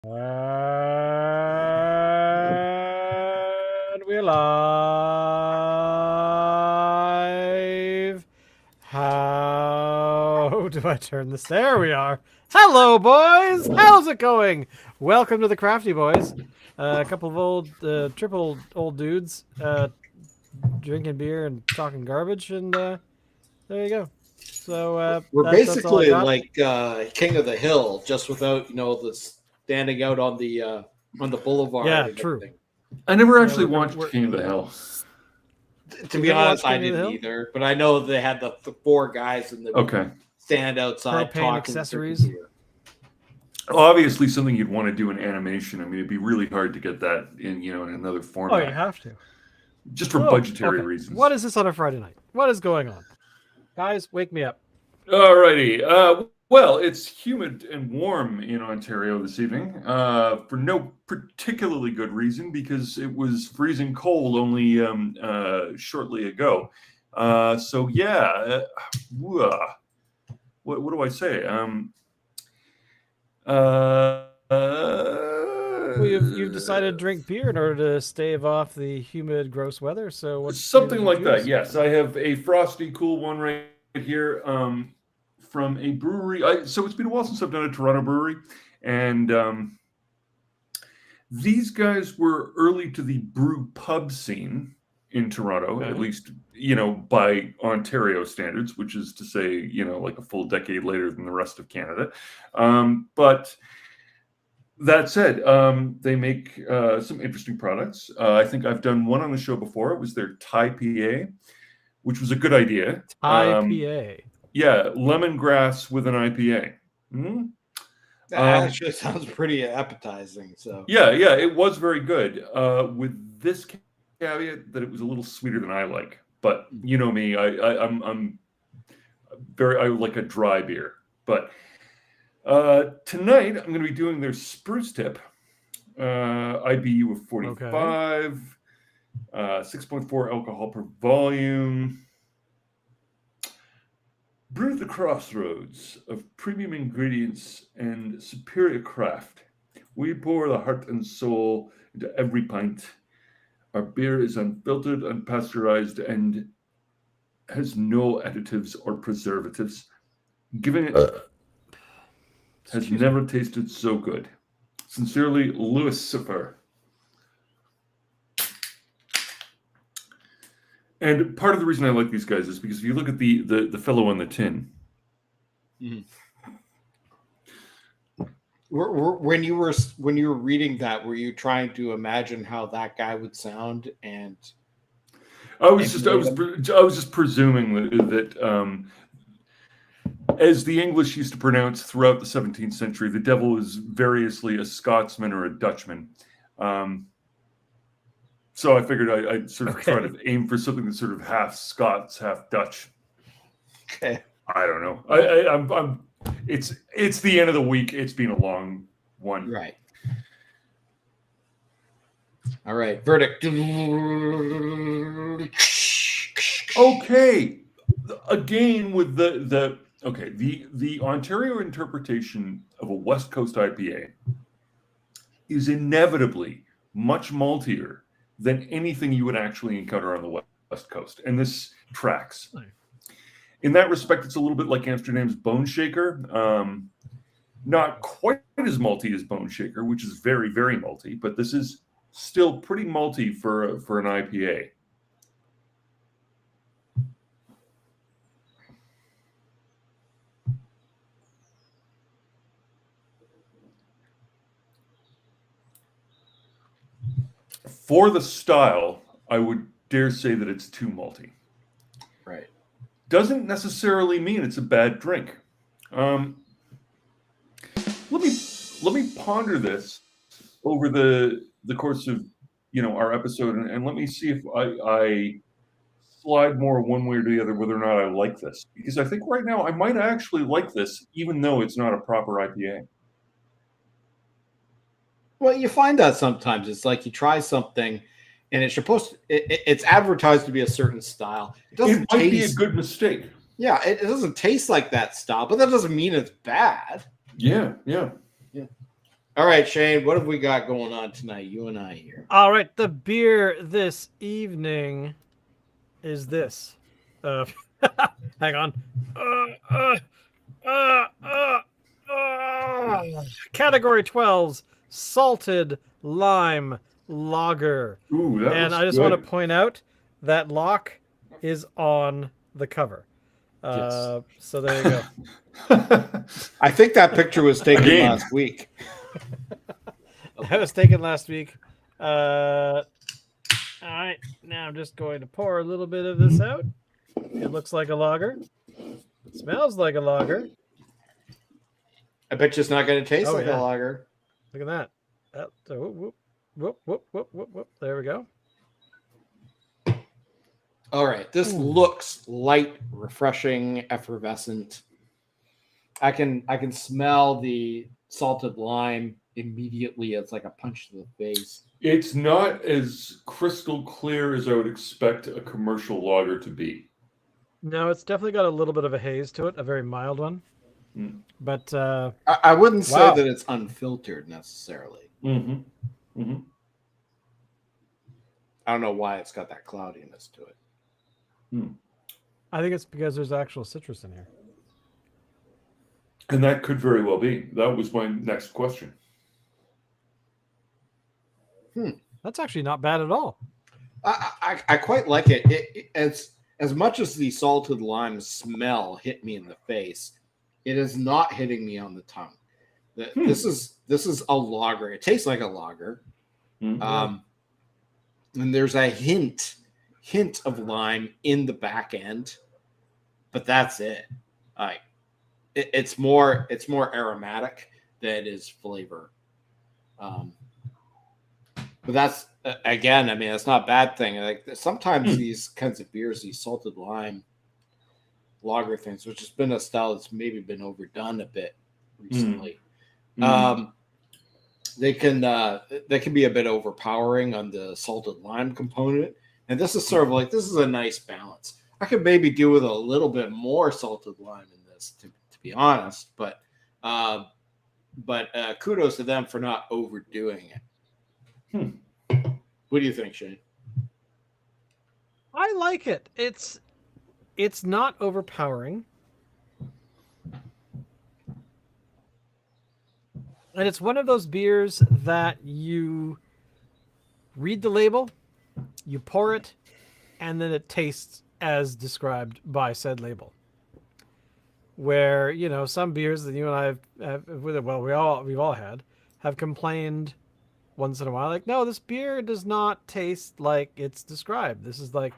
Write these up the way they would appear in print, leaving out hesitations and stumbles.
And we're live. How do I turn this? There we are. Hello, boys. How's it going? Welcome to the Crafty Boys. A couple of triple old dudes, drinking beer and talking garbage, and there you go. So We're that's all I basically got. like King of the Hill, just without the standing out on the boulevard. Yeah, and true. everything. I never Yeah, actually we're- watched we're- King of the Hill. To You be never honest, watched I King of the didn't Hill? either, but I know they had the four guys in the Okay. stand outside Propane talking accessories. Obviously, something you'd want to do in animation. I mean, it'd be really hard to get that in another Oh, format. you have to. Just for Oh, budgetary okay. reasons. What is this on a Friday night? What is going on? Guys, wake me up. Alrighty. Well, it's humid and warm in Ontario this evening for no particularly good reason, because it was freezing cold only shortly ago. So yeah, what do I say? Well, you've decided to drink beer in order to stave off the humid, gross weather. So what's something like that. choose? Yes, I have a frosty, cool one right here from a brewery. So it's been a while since I've done a Toronto brewery, and these guys were early to the brew pub scene in Toronto, at least by Ontario standards, which is to say, like a full decade later than the rest of Canada. But that said, they make some interesting products. I think I've done one on the show before. It was their Thai PA, which was a good idea. IPA. Yeah, lemongrass with an IPA. Mm-hmm. That actually sounds pretty appetizing. So yeah, it was very good. With this caveat that it was a little sweeter than I like. But you know me, I like a dry beer. But tonight I'm going to be doing their spruce tip, IBU of 45, 6.4 alcohol per volume. Brew at the crossroads of premium ingredients and superior craft. We pour the heart and soul into every pint. Our beer is unfiltered, unpasteurized, and has no additives or preservatives. Giving it has never tasted so good. Sincerely, Louis Siffer. And part of the reason I like these guys is because if you look at the fellow on the tin. Mm-hmm. When you were reading that, were you trying to imagine how that guy would sound? And I was just presuming that as the English used to pronounce throughout the 17th century, the devil is variously a Scotsman or a Dutchman. So I figured I'd sort of try to aim for something that's sort of half Scots, half Dutch. Okay. I don't know. I'm. It's the end of the week. It's been a long one. Right. All right. Verdict. Okay. Again with the Ontario interpretation of a West Coast IPA is inevitably much maltier than anything you would actually encounter on the West Coast. And this tracks. In that respect, it's a little bit like Amsterdam's Bone Shaker. Not quite as malty as Bone Shaker, which is very, very malty, but this is still pretty malty for an IPA. For the style, I would dare say that it's too malty. Right. Doesn't necessarily mean it's a bad drink. Let me ponder this over the course of our episode, and let me see if I slide more one way or the other whether or not I like this, because I think right now I might actually like this, even though it's not a proper IPA. Well, you find that sometimes. It's like you try something, and it's advertised to be a certain style. It might be a good mistake. Yeah, it doesn't taste like that style, but that doesn't mean it's bad. Yeah. All right, Shane, what have we got going on tonight? You and I here. All right, the beer this evening is this. Hang on. Category 12's salted lime lager. Ooh, that And looks I just good. want to point out that lock is on the cover. Yes. So there you go. I think that picture was taken Again. last week. That was taken last week. All right, now I'm just going to pour a little bit of this out. It looks like a lager. It smells like a lager. I bet you it's not going to taste Oh, like yeah. a lager. Look at that. Whoop, whoop, whoop, whoop, whoop, whoop. There we go. All right, this Ooh. looks light, refreshing, effervescent. I can smell the salted lime immediately. It's like a punch to the face. It's not as crystal clear as I would expect a commercial lager to be. No, it's definitely got a little bit of a haze to it, a very mild one. Mm. But I wouldn't say Wow. that it's unfiltered necessarily. Mm-hmm. Mm-hmm. I don't know why it's got that cloudiness to it. I think it's because there's actual citrus in here. And that could very well be. That was my next question. That's actually not bad at all. I quite like it. As much as the salted lime smell hit me in the face, it is not hitting me on the tongue. This is a lager. It tastes like a lager. Mm-hmm. And there's a hint of lime in the back end, but that's it. It's more aromatic than it is flavor. But that's again, I mean, it's not a bad thing. Like sometimes these kinds of beers, these salted lime lager things, which has been a style that's maybe been overdone a bit recently. They can be a bit overpowering on the salted lime component, and this is sort of like this is a nice balance. I could maybe do with a little bit more salted lime in this, to be honest, but kudos to them for not overdoing it. What do you think, Shane? I like it. It's not overpowering. And it's one of those beers that you read the label, you pour it, and then it tastes as described by said label. Where, you know, some beers that you and I have well, we've all had, have complained once in a while, like, no, this beer does not taste like it's described. This is like,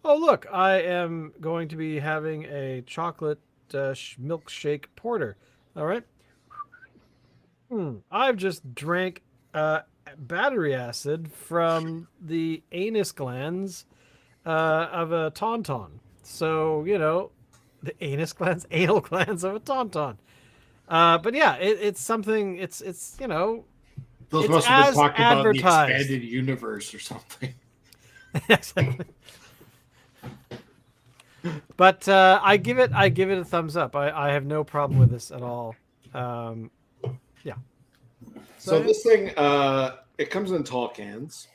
oh, look, I am going to be having a chocolate milkshake porter. All right. I've just drank battery acid from the anus glands of a tauntaun. So, you know, the anal glands of a tauntaun. But yeah, it's something, it's you know, Those it's must have been as talking about the advertised. expanded universe or something. Exactly. But I give it a thumbs up. I have no problem with this at all. Yeah. So this thing, it comes in tall cans,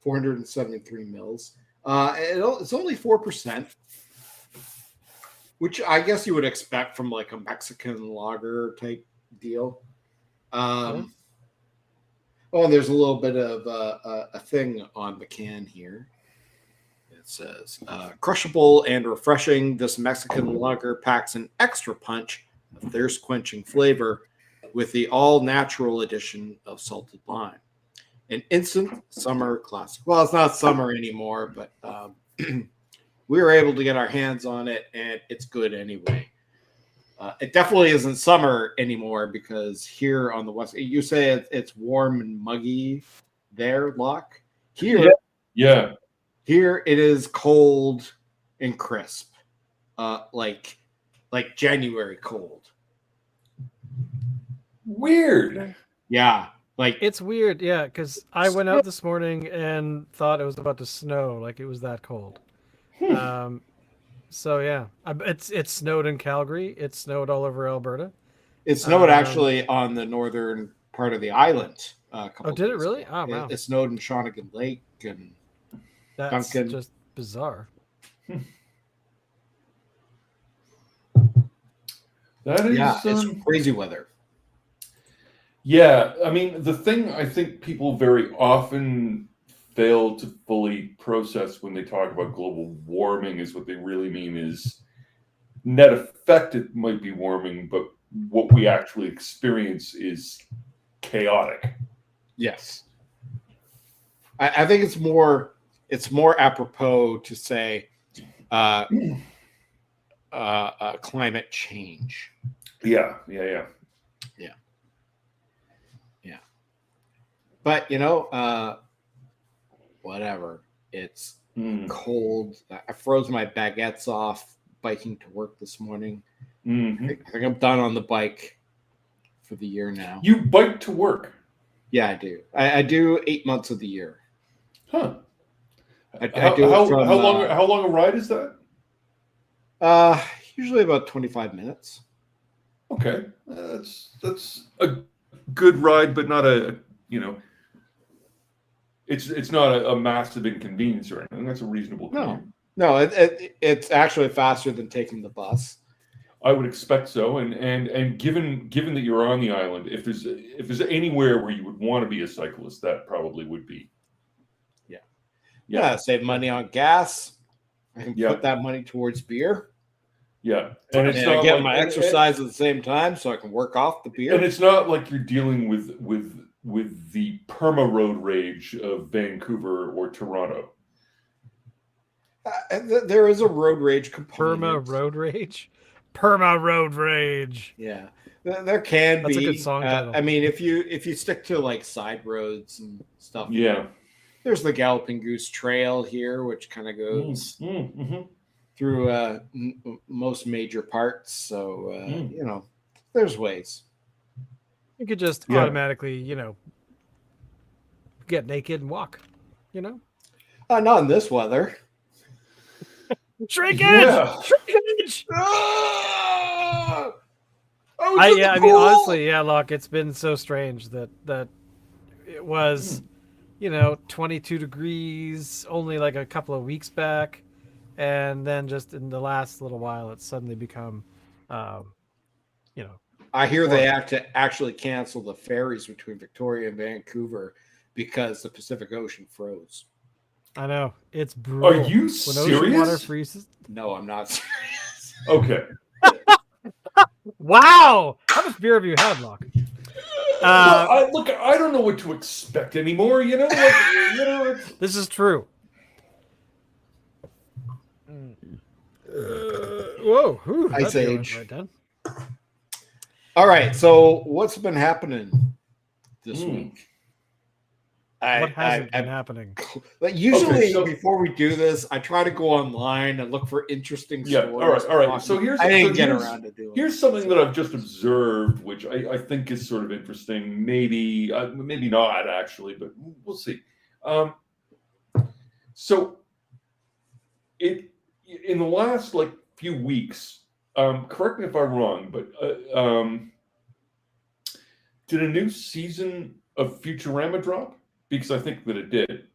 473 mils. It's only 4%, which I guess you would expect from like a Mexican lager type deal. Oh, and there's a little bit of a thing on the can here. It says, crushable and refreshing, this Mexican lager packs an extra punch of thirst-quenching flavor with the all-natural addition of salted lime. An instant summer classic. Well, it's not summer anymore, but we were able to get our hands on it, and it's good anyway. It definitely isn't summer anymore because here on the west, you say it's warm and muggy there, Locke. Here, Yeah. Here it is cold and crisp, like January cold. Weird. Yeah, like It's weird, yeah, because I went out this morning and thought it was about to snow, like it was that cold. So yeah, it snowed in Calgary. It snowed all over Alberta. it snowed actually on the northern part of the island. A couple Oh, did it days really? ago. Oh, wow. It snowed in Shawnigan Lake, and That's Duncan. just bizarre. That is, yeah, it's crazy weather. yeah. I mean, the thing I think people very often fail to fully process when they talk about global warming is what they really mean is net effect. It might be warming, but what we actually experience is chaotic. Yes, I think it's more apropos to say climate change. Yeah. But whatever. It's cold. I froze my baguettes off biking to work this morning. Mm-hmm. I think I'm done on the bike for the year now. You bike to work? Yeah, I do. I do 8 months of the year. Huh. I do it from, how long a ride is that? Usually about 25 minutes. Okay, that's a good ride, but not a it's not a massive inconvenience or anything. That's a reasonable commute. No, it's actually faster than taking the bus. I would expect so, and given that you're on the island, if there's anywhere where you would want to be a cyclist, that probably would be. Yeah, save money on gas. I can put that money towards beer. Yeah, and it's not get my exercise at the same time, so I can work off the beer. And it's not like you're dealing with the perma road rage of Vancouver or Toronto. There is a road rage component. Perma road rage. Yeah, there can be. That's a good song title. I mean, if you stick to like side roads and stuff. Yeah. There's the Galloping Goose Trail here, which kind of goes through most major parts. So there's ways. You could just automatically, get naked and walk. Not in this weather. Shrinkage! Yeah. Shrinkage! I mean, honestly, Locke, it's been so strange that it was, 22 degrees only like a couple of weeks back, and then just in the last little while, it's suddenly become, I hear they have to actually cancel the ferries between Victoria and Vancouver because the Pacific Ocean froze. I know. It's brutal. Are you when serious? ocean water freezes. No, I'm not serious. Okay. Wow! How much beer have you had, Locke? I don't know what to expect anymore. This is true. Whoa! Whew, Ice that beer Age. went right down. All right. So what's been happening this week? What hasn't been happening? Usually, before we do this, I try to go online and look for interesting stories. All right. So I didn't get around to doing. Here's something that I've just observed, which I think is sort of interesting. Maybe not actually, but we'll see. So, in the last few weeks, correct me if I'm wrong, but did a new season of Futurama drop? Because I think that it did.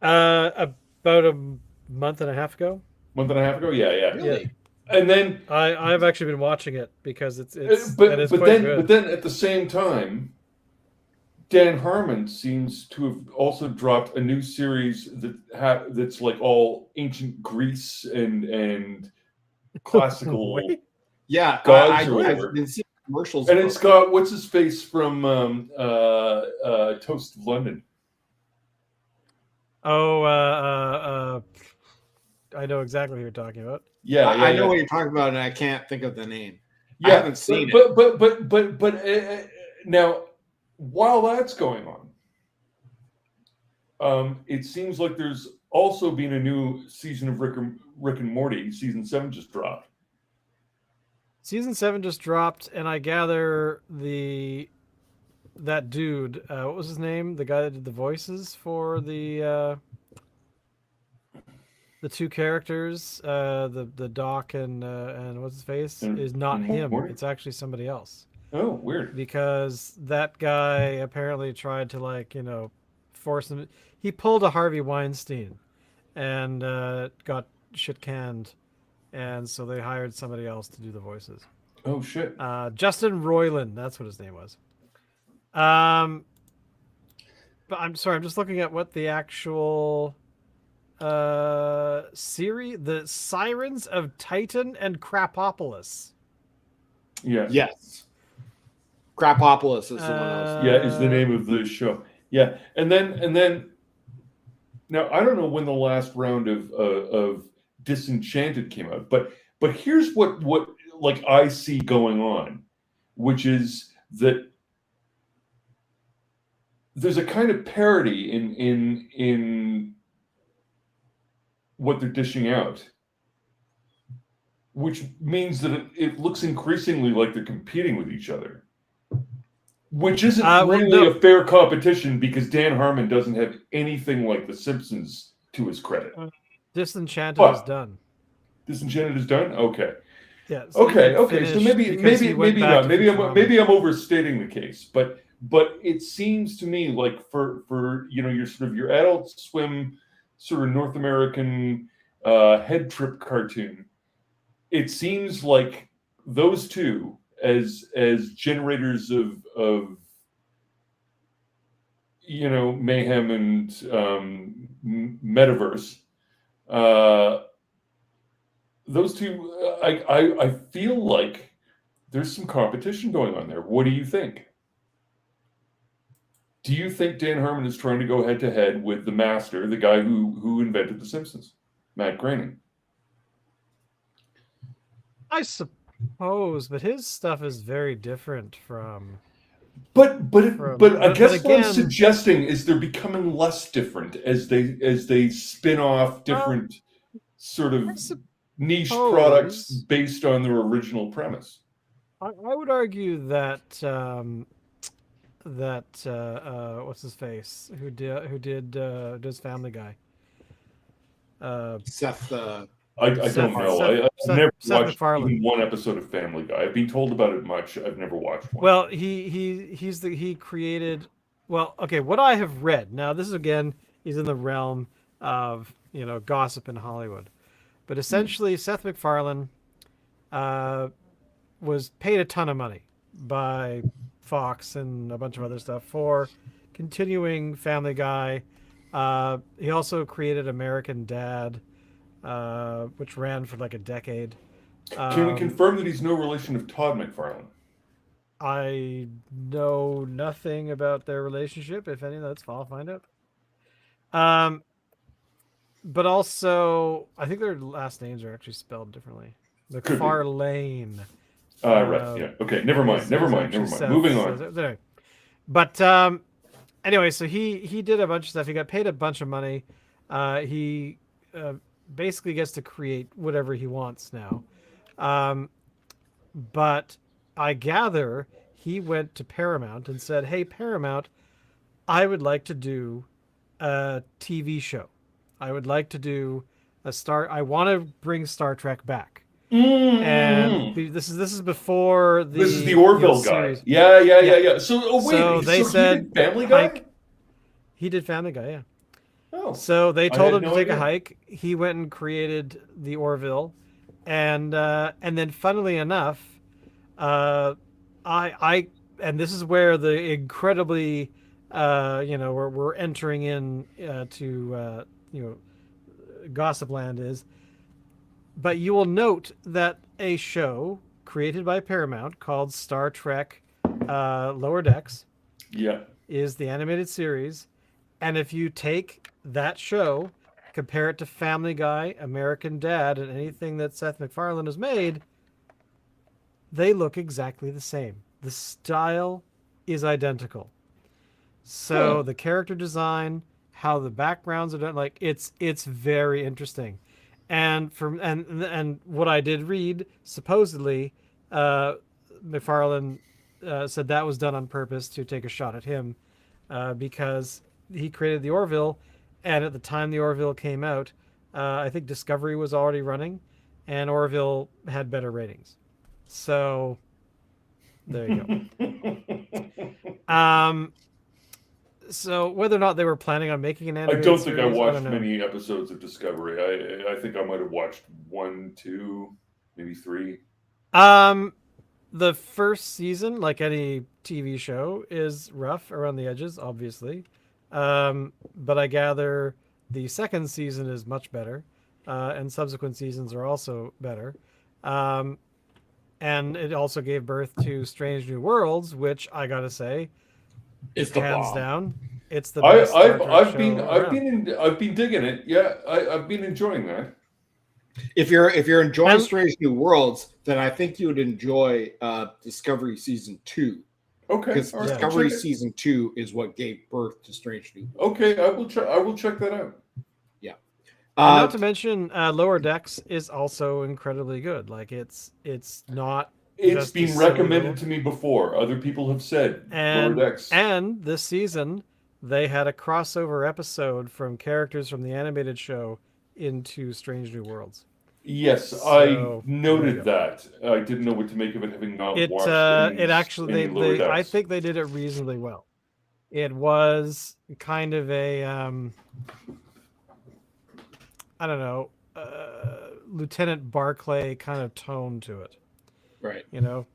About a month and a half ago. Yeah. Really? And then I've actually been watching it because it's but quite good. then at the same time, Dan Harmon seems to have also dropped a new series that's like all ancient Greece and classical Yeah, gods or whatever. I've been seeing commercials, and it's got what's his face from Toast of London. Oh, I know exactly who you're talking about. Yeah, I know what you're talking about, and I can't think of the name. Yeah, I haven't seen it. But now, while that's going on, it seems like there's also been a new season of Rick and Morty. Season 7 just dropped. Season 7 just dropped, and I gather that dude, what was his name? The guy that did the voices for the two characters, the Doc and what's his face, is not him. Morty? It's actually somebody else. Oh, weird. because that guy apparently tried to force him. He pulled a Harvey Weinstein and got shit canned, and so they hired somebody else to do the voices. Oh shit. Justin Roiland, that's what his name was. But I'm sorry, I'm just looking at what the actual series, the Sirens of Titan and Crapopolis. Yeah. Yes. Crapopolis is the one I was. Yeah, is the name of the show. Yeah, and then now I don't know when the last round of Disenchanted came out, but here's what like I see going on, which is that there's a kind of parody in what they're dishing out, which means that it looks increasingly like they're competing with each other. Which isn't really a fair competition because Dan Harmon doesn't have anything like The Simpsons to his credit. Disenchanted is done. Disenchanted is done? Okay. Yeah. So okay. So maybe not. Maybe I'm overstating the case, but it seems to me like for your sort of your Adult Swim sort of North American head trip cartoon, it seems like those two as generators of mayhem and metaverse, those two, I feel like there's some competition going on there. What do you think? Do you think Dan Harmon is trying to go head to head with the master, the guy who invented The Simpsons, Matt Groening? I suppose, but his stuff is very different from. But I guess what I'm suggesting is they're becoming less different as they spin off different sort of niche products based on their original premise. I would argue that what's his face who does Family Guy. Seth. I don't know. I've never watched MacFarlane. even one episode of Family Guy. I've been told about it much. I've never watched one. Well, he created. Well, okay. What I have read now, this is again, he's in the realm of gossip in Hollywood, but essentially, Seth MacFarlane was paid a ton of money by Fox and a bunch of other stuff for continuing Family Guy. He also created American Dad. Which ran for like a decade. Can we confirm that he's no relation of Todd McFarlane? I know nothing about their relationship. If any, I'll find out. But also, I think their last names are actually spelled differently. McFarlane. Right. Yeah. Okay. Never mind. Moving on. But anyway, so he did a bunch of stuff. He got paid a bunch of money. He basically gets to create whatever he wants now. But I gather he went to Paramount and said, "Hey, Paramount, I would like to do a TV show. I would like to do I want to bring Star Trek back." And this is before this is the Orville guy. Yeah. So they said he did Family Guy? He did Family Guy, yeah. Oh, so they told him to take a hike. He went and created the Orville, and then, funnily enough, and this is where the incredibly, we're entering in to Gossip Land is. But you will note that a show created by Paramount called Star Trek Lower Decks, is the animated series, and if you take that show, compare it to Family Guy, American Dad, and anything that Seth MacFarlane has made, they look exactly the same. The style is identical. So the character design, how the backgrounds are done, it's very interesting. And and what I did read, supposedly, MacFarlane said that was done on purpose to take a shot at him, because he created the Orville, and at the time the Orville came out, I think Discovery was already running, and Orville had better ratings. So There you go. So whether or not they were planning on making an I animated don't think I series, watched don't know. many episodes of Discovery. I think I might have watched 1, 2, maybe 3. The first season, like any TV show, is rough around the edges, obviously. But I gather the second season is much better, and subsequent seasons are also better. And it also gave birth to Strange New Worlds, which I gotta say, It's the hands bomb. down, it's the best Star Trek I've show been around. I've been digging it. Yeah, I've been enjoying that. If you're enjoying I'm- Strange New Worlds, then I think you would enjoy Discovery Season 2. Okay, Because all right, I'll Discovery check it. Season 2 is what gave birth to Strange New Worlds. Okay, I will check that out. And not to mention, Lower Decks is also incredibly good. Like it's not. It's Just been a silly recommended little- to me before. Other people have said And Lower Decks. and this season they had a crossover episode from characters from the animated show into Strange New Worlds. Yes, So, I there you noted go. that. I didn't know what to make of it, having not It watched it actually any Lower I Decks. think they did it reasonably well. It was kind of a I don't know, Lieutenant Barclay kind of tone to it. Right. You know,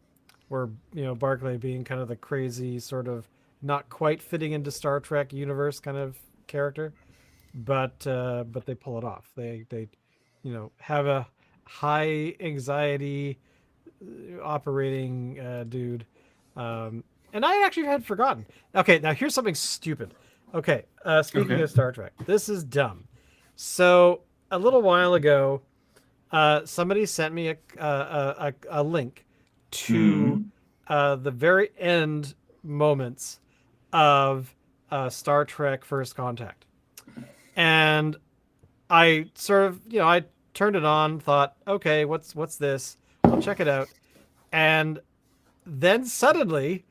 where Barclay being kind of the crazy sort of not quite fitting into Star Trek universe kind of character, but they pull it off. They have a high anxiety operating dude, and I actually had forgotten. Okay, now here's something stupid. Okay, speaking Okay. of Star Trek, this is dumb. So a little while ago, somebody sent me a link to the very end moments of Star Trek First Contact. And I sort of, I turned it on, thought, okay, what's this? I'll check it out. And then suddenly,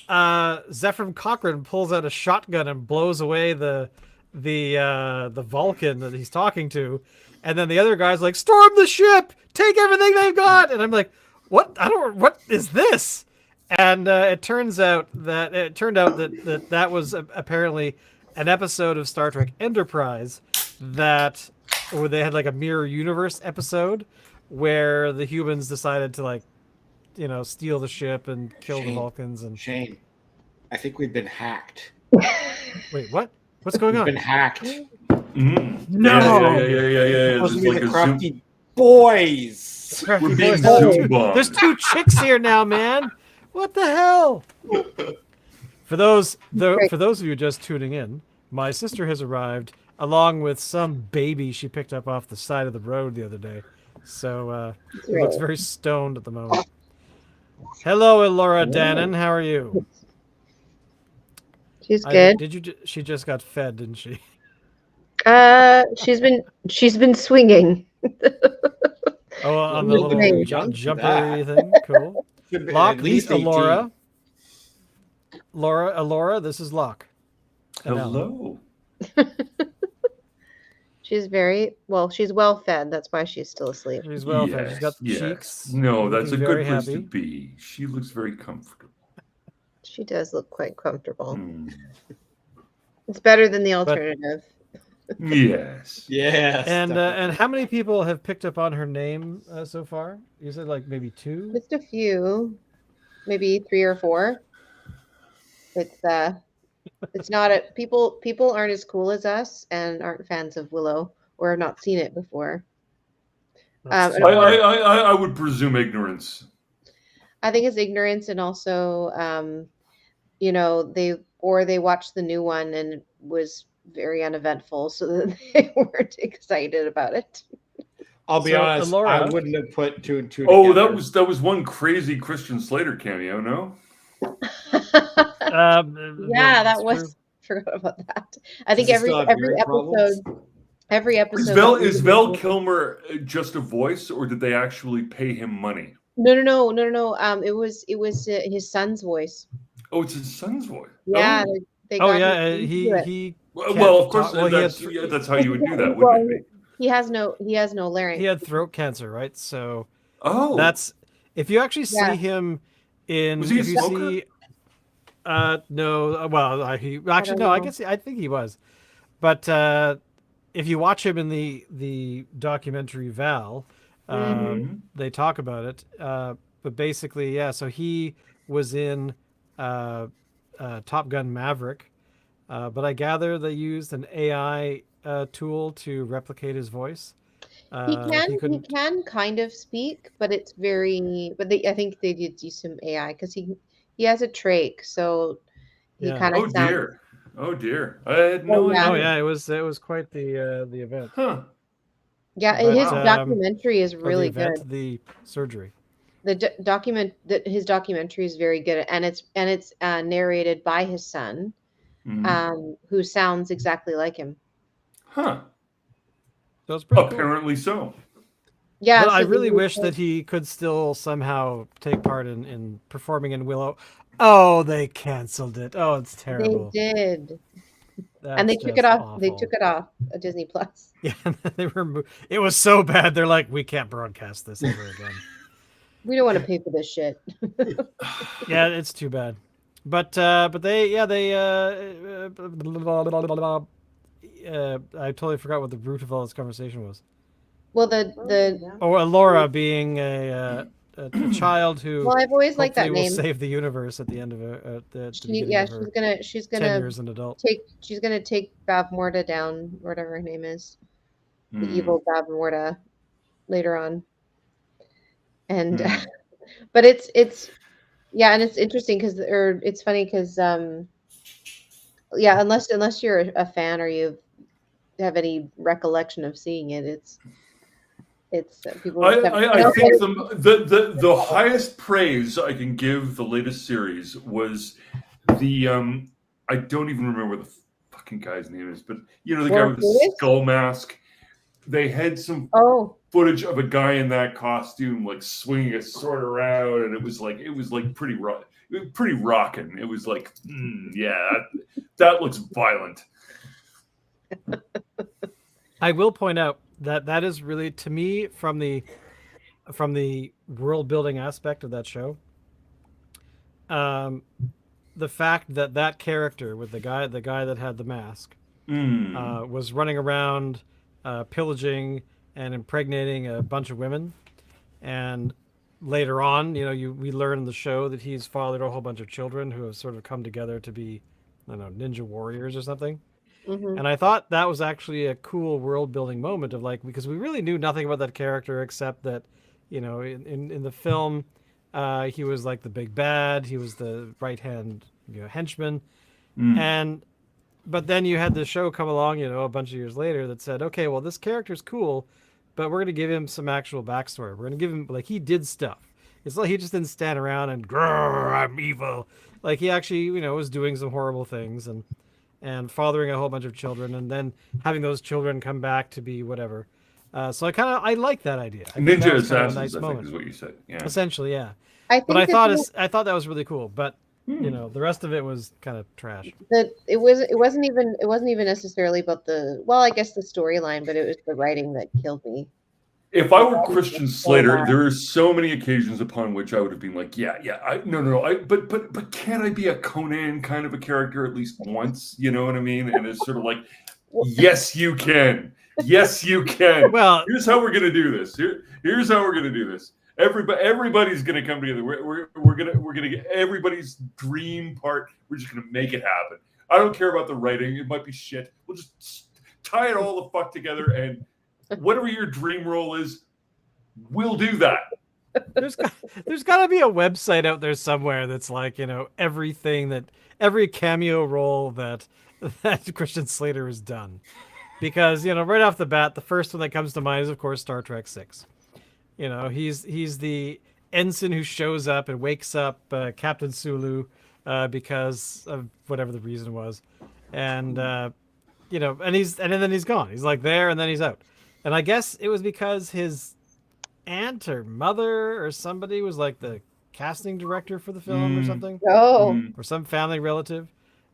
Zephram Cochrane pulls out a shotgun and blows away the Vulcan that he's talking to. And then the other guy's like, storm the ship, take everything they've got. And I'm like, what is this? And it turned out that was apparently an episode of Star Trek Enterprise where they had like a mirror universe episode where the humans decided to steal the ship and kill the Shane. Vulcans. And Shane, I think we've been hacked. wait, what? What's going We've on? been hacked. No! Yeah. Supposed This to is be like the a crafty boys. Crafty We're being boys. There's Zoom bombed. There's two chicks here now, man. What the hell? For those of you just tuning in, my sister has arrived along with some baby she picked up off the side of the road the other day. So she looks very stoned at the moment. Hello, Elora Dannon. How are you? She's good. She just got fed, didn't she? She's been swinging. Oh, on the Little little bit young for jumpery that. thing. Cool. Should be Locke, at least meet 18. Elora. Elora, this is Locke. And Ellen. Hello. She's well fed. That's why she's still asleep. She's well fed. She's got the yes. cheeks. No, that's a looking good very place happy. to be. She looks very comfortable. She does look quite comfortable. Hmm. It's better than the alternative. Yes. Yes. And how many people have picked up on her name so far? You said like maybe 2? Just a few, maybe 3 or 4. It's not people aren't as cool as us and aren't fans of Willow or have not seen it before. That's and too I- bad. I would presume ignorance. I think it's ignorance, and also, they watched the new one and it was very uneventful, so that they weren't excited about it. I'll be So, honest, Elora- I wouldn't have put 2 and 2 Oh, together. that was one crazy Christian Slater cameo, no? Yeah, that that's was. true. Forgot about that. I think Does he every still have every hearing episode, problems? every episode. Is Val Kilmer just a voice, or did they actually pay him money? No. It was his son's voice. Oh, it's his son's voice. Yeah, Oh, they Oh got yeah, him to do it. he well, of course, talk- well, he had that's how you would do that, wouldn't it? He has no larynx. he had throat cancer, right? So Oh, that's if you actually see Yeah. him In Was he a if you smoker? see, no, well, he actually don't no, I know. guess I think he was, but if you watch him in the documentary Val, Mhm. they talk about it. But basically, yeah. So he was in uh, Top Gun Maverick, but I gather they used an AI tool to replicate his voice. He He couldn't. can kind of speak, but it's very but I think they did use some AI because he has a trach, so he Yeah. kind of Oh sounds. dear. Oh dear. I had Oh no yeah, Oh idea. yeah. It was quite the event. Huh. yeah. But His Wow. documentary is or the really good. event, the surgery. His documentary is very good, and it's narrated by his son, Mhm. who sounds exactly like him. Huh. So it's pretty cool. Apparently so. Yeah, But I so really wish that he could still somehow take part in performing in Willow. Oh, they canceled it. Oh, it's they terrible. did, and That's they took it just off. They awful. took it off Disney Plus. Yeah, they were. It was so bad. They're like, we can't broadcast this ever again. We don't want to pay for this shit. Yeah, it's too bad. But they I totally forgot what the root of all this conversation was. Well, the Oh, Laura being a child who well, I've always liked hopefully that will name. save the universe at the end of at the She, beginning yeah, of her she's 10 gonna years as an adult. she's gonna take Bab Morta down, whatever her name is, the Hmm. evil Bab Morta, later on. And Hmm. but it's yeah, and it's interesting because or it's funny because yeah, unless you're a fan or you have any recollection of seeing it, it's people just have. I think the highest praise I can give the latest series was the I don't even remember what the fucking guy's name is, but you know the guy with the Morpheus? skull mask. They had some Oh, footage of a guy in that costume like swinging a sword around, and it was like pretty pretty rocking. It was like yeah, that looks violent. I will point out that that is really, to me, from the world building aspect of that show. The fact that that character with the guy that had the mask was running around pillaging and impregnating a bunch of women, and later on, you know, we learn in the show that he's fathered a whole bunch of children who have sort of come together to be, I don't know, ninja warriors or something. mhm. And I thought that was actually a cool world building moment of like, because we really knew nothing about that character except that, you know, in the film, he was like the big bad. He was the right hand, you know, henchman. And but then you had the show come along, you know, a bunch of years later that said, okay, well, this character's cool, but we're going to give him some actual backstory. We're going to give him, like, he did stuff. It's like he just didn't stand around and, grrr, I'm evil. Like, he actually, you know, was doing some horrible things and fathering a whole bunch of children and then having those children come back to be whatever. So I like that idea. I think that Ninja was kind of a assassins, nice I think, moment. is what you said. Yeah. Essentially, yeah. I But think I thought that was really cool. But you know, the rest of it was kind of trash. that it wasn't even necessarily about I guess the storyline, but it was the writing that killed me. If I were Christian Slater, there are so many occasions upon which I would have been like, yeah, but can't I be a Conan kind of a character at least once? You know what I mean? And it's sort of like, yes, you can. Yes, you can. Well, Here's how we're gonna do this. Here's how we're gonna do this. Everybody's gonna come together. We're gonna get everybody's dream part. We're just gonna make it happen. I don't care about the writing. It might be shit. We'll just tie it all the fuck together, and whatever your dream role is, we'll do that. there's got to be a website out there somewhere that's like, you know, every cameo role that Christian Slater has done. Because, you know, right off the bat, the first one that comes to mind is, of course, Star Trek 6. You know, he's the ensign who shows up and wakes up Captain Sulu because of whatever the reason was. And, you know, and then he's gone. He's like there and then he's out. And I guess it was because his aunt or mother or somebody was like the casting director for the film or something. Oh, Or some family relative.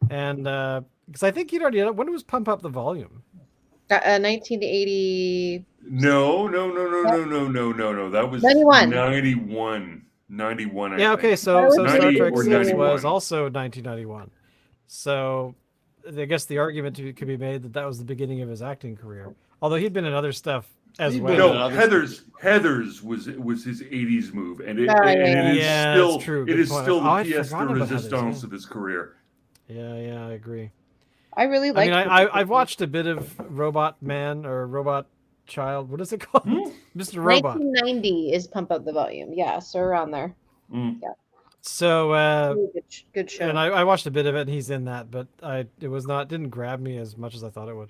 And because I think he'd already, when was Pump Up the Volume? 1980. No. That was 91. 91. 91. Yeah, I okay, think. so Star 90 Trek or 6 was 91. also 1991. So I guess the argument could be made that that was the beginning of his acting career. Although he'd been in other stuff as He'd well. been in No, other Heather's was his 80s move, and it, Oh, and yeah, it is yeah. still That's true. it Good is point. still Oh, the I'd pièce de forgotten about Heather's, résistance yeah. of his career. Yeah, I agree. I really I like. mean, I've watched a bit of Robot Man or Robot Child. What is it called? Hmm? Mr. Robot. 1990 is Pump Up the Volume. Yeah, so around there. Mm. So, Really good show. and I watched a bit of it, and he's in that, but didn't grab me as much as I thought it would.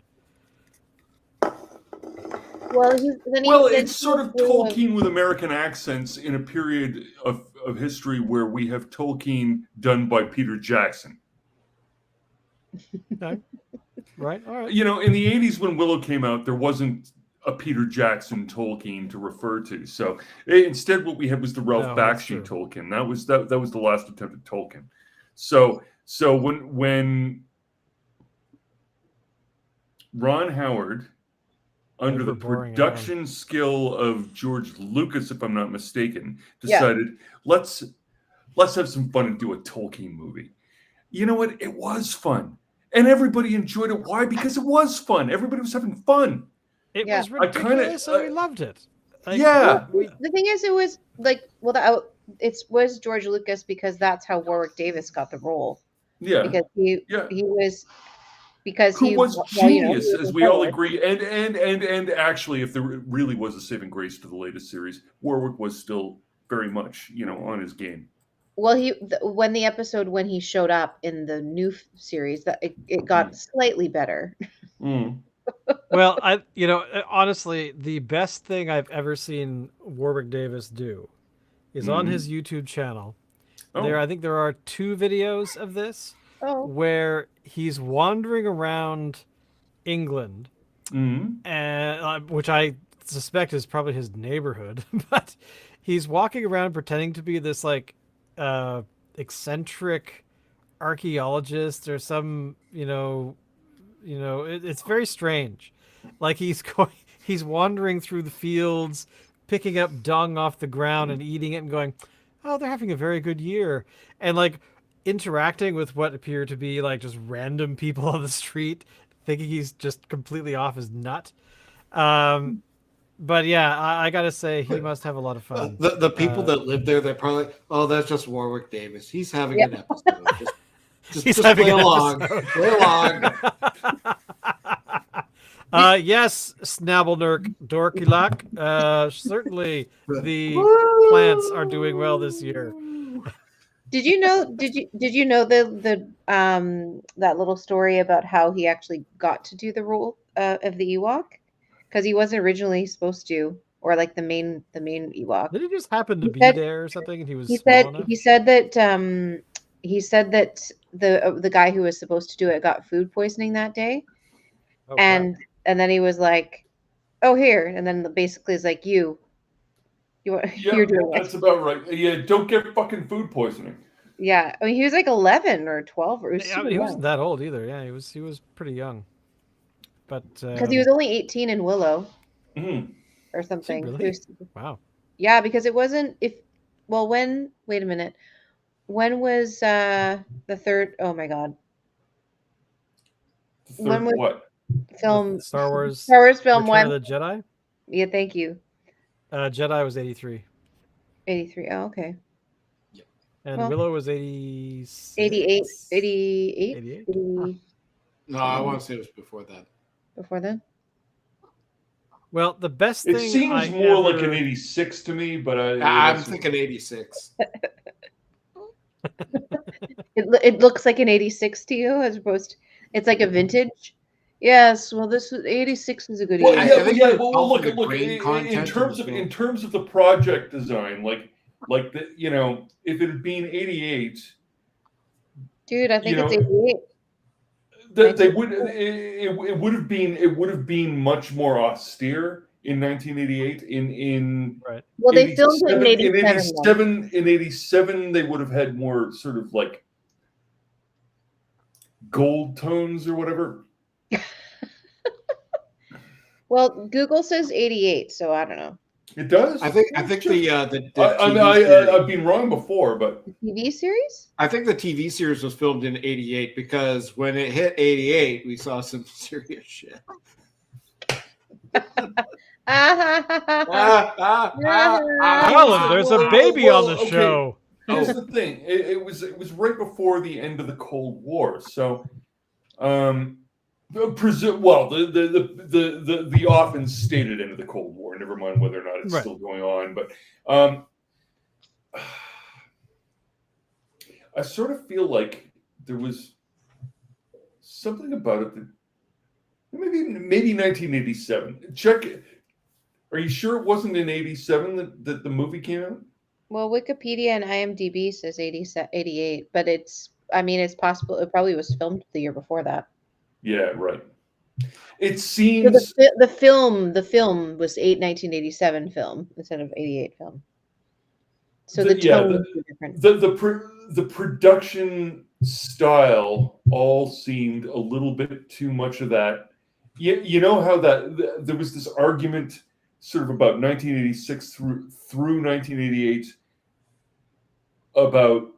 Well, It's sort of Tolkien with American accents in a period of history where we have Tolkien done by Peter Jackson. Okay. Right. All right. You know, in the 80s when Willow came out, there wasn't a Peter Jackson Tolkien to refer to. So instead, what we had was the Ralph No, that's Bakshi true. Tolkien. That was the last attempt at Tolkien. So when Ron Howard, under the Over boring production skill of George Lucas, if I'm not mistaken, decided let's have some fun and do a Tolkien movie. You know what? It was fun. And everybody enjoyed it. Why? Because it was fun. Everybody was having fun. It Yeah. was ridiculous, and we loved it. Yeah. The thing is, it was like, it was George Lucas because that's how Warwick Davis got the role. Yeah. Because he was Who was genius, he was as we all incredible. agree. And actually, if there really was a saving grace to the latest series, Warwick was still very much, on his game. Well, when he showed up in the new series, that it got slightly better. Mm. Well, honestly, the best thing I've ever seen Warwick Davis do is on his YouTube channel. Oh. I think there are 2 videos of this Oh, where he's wandering around England, and which I suspect is probably his neighborhood, but he's walking around pretending to be this eccentric archaeologist or some, it's very strange. Like he's wandering through the fields, picking up dung off the ground and eating it and going, "Oh, they're having a very good year." And interacting with what appear to be just random people on the street, thinking he's just completely off his nut. But yeah, I gotta say he must have a lot of fun. The people that live there, they're probably, that's just Warwick Davis. He's having an episode. Just having play an along. episode. Play along. Yes, Snabblenurk Dorkilak. Certainly the plants are doing well this year. did you know the that little story about how he actually got to do the role of the Ewok? Because he wasn't originally supposed to, or the main Ewok. Did he just happen to He be said- there or something? And he was He small said enough? he said that the guy who was supposed to do it got food poisoning that day, Oh, crap. and then he was like, "Oh, here," and then basically is like, you're doing it. That's about right. Yeah, don't get fucking food poisoning. Yeah, I mean, he was 11 or 12, or Yeah, he wasn't that old either. Yeah, he was pretty young. But because he was only 18 in Willow Mm. or something. really? He was- wow. yeah, because it wasn't wait a minute. When was the third? Oh my God. When was What? film Star Wars film Return one? of the Jedi? Yeah, thank you. Jedi was 83. 83. Oh, okay. And Well, Willow was 86? 88. 88? 80 No, I want to say it was before that. before then. Well, the best It thing seems I more like ever- an 86 to me, but I'm thinking 86. It looks like an 86 to you as opposed to, it's like a vintage. Yes, well, this was 86 is a good Well, year. I think yeah. it's Well, also look. the grain content In terms of of the in terms of the project design, if it had been 88, Dude, I think you it's know, 88. they would it would have been much more austere in 1988. In Right. Well, they filmed it in 87 87. in 87, they would have had more sort of gold tones or whatever. Well, Google says 88, so I don't know. It does. I think Sure. the I mean, TV series, I've been wrong before, but The TV series? I think the TV series was filmed in '88 because when it hit '88, we saw some serious shit. Alan, there's a baby on the okay. show. Here's the thing. It was right before the end of the Cold War, so well, the often stated end of the Cold War. Never mind whether or not it's Right. still going on, but I sort of feel like there was something about it that maybe 1987. Check. Are you sure it wasn't in '87 that the movie came out? Well, Wikipedia and IMDb says 88, but it's possible. It probably was filmed the year before that. Yeah, right. It So seems the film was 1987 film instead of 88 film. So the tone would be different. the production style all seemed a little bit too much of that. You know how that there was this argument sort of about 1986 through 1988 about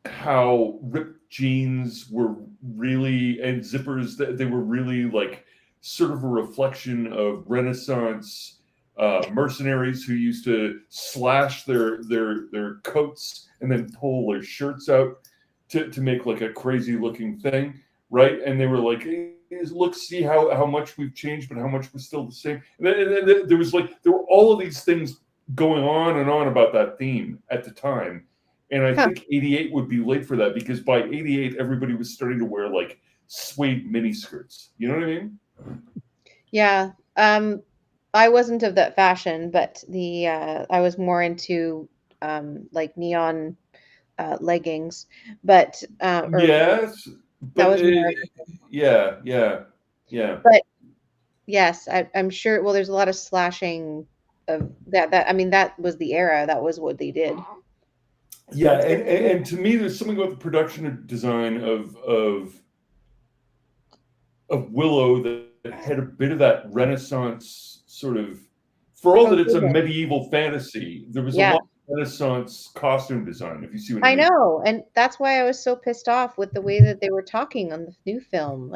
how ripped jeans were really, and zippers, they were really like sort of a reflection of Renaissance mercenaries who used to slash their coats and then pull their shirts out to make like a crazy looking thing, right? And they were like, look, see how much we've changed, but how much we're still the same. And then there were all of these things going on and on about that theme at the time. And I think 88 would be late for that, because by 88, everybody was starting to wear like suede miniskirts. You know what I mean? Yeah. I wasn't of that fashion, but I was more into like neon leggings, but yes, but that was more. yeah. But yes, I'm sure. Well, there's a lot of slashing of that. I mean, that was the era. That was what they did. Yeah, and to me, there's something about the production design of Willow that had a bit of that Renaissance sort of, for all that it's a medieval fantasy, there was a lot of Renaissance costume design, if you see what I mean. I know, and that's why I was so pissed off with the way that they were talking on the new film,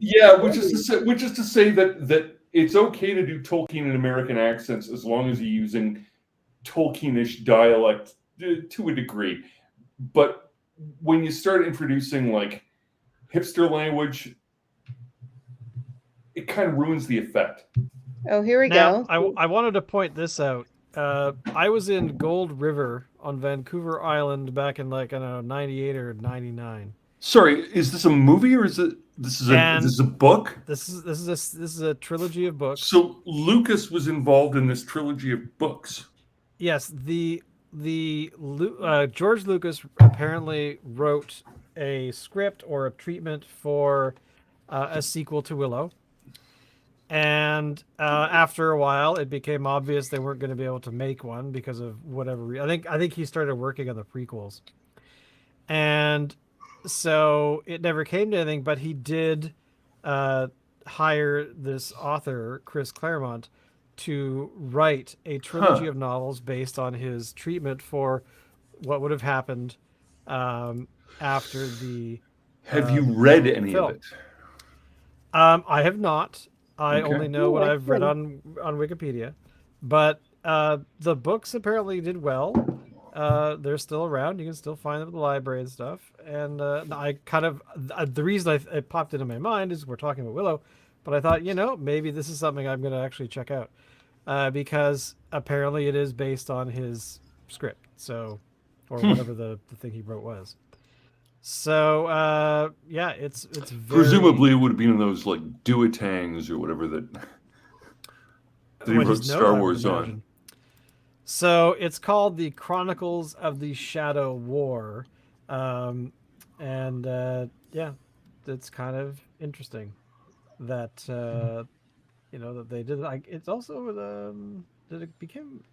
Yeah, which is to say that it's okay to do Tolkien in American accents as long as you're using Tolkienish dialect to a degree. But when you start introducing like hipster language, it kind of ruins the effect. Oh, here we Now, go. I wanted to point this out. I was in Gold River on Vancouver Island back in like, I don't know, 98 or 99. Sorry, is this a movie or is this a book? This is a trilogy of books. So Lucas was involved in this trilogy of books. Yes, George Lucas apparently wrote a script or a treatment for a sequel to Willow. And after a while, it became obvious they weren't going to be able to make one because of whatever reason. I think he started working on the prequels, and so it never came to anything. But he did hire this author, Chris Claremont, to write a trilogy of novels based on his treatment for what would have happened after the. Have you read any film. of it? I have not. I Okay. only know what I've read on Wikipedia, but the books apparently did well. They're still around. You can still find them at the library and stuff. And I kind of the reason it popped into my mind is we're talking about Willow, but I thought maybe this is something I'm going to actually check out because apparently it is based on his script, or whatever the thing he wrote was. So it's very... Presumably it would have been in those like duotangs or whatever that he wrote Star Wars on. So it's called The Chronicles of the Shadow War, and it's kind of interesting that that they did. It's also that it became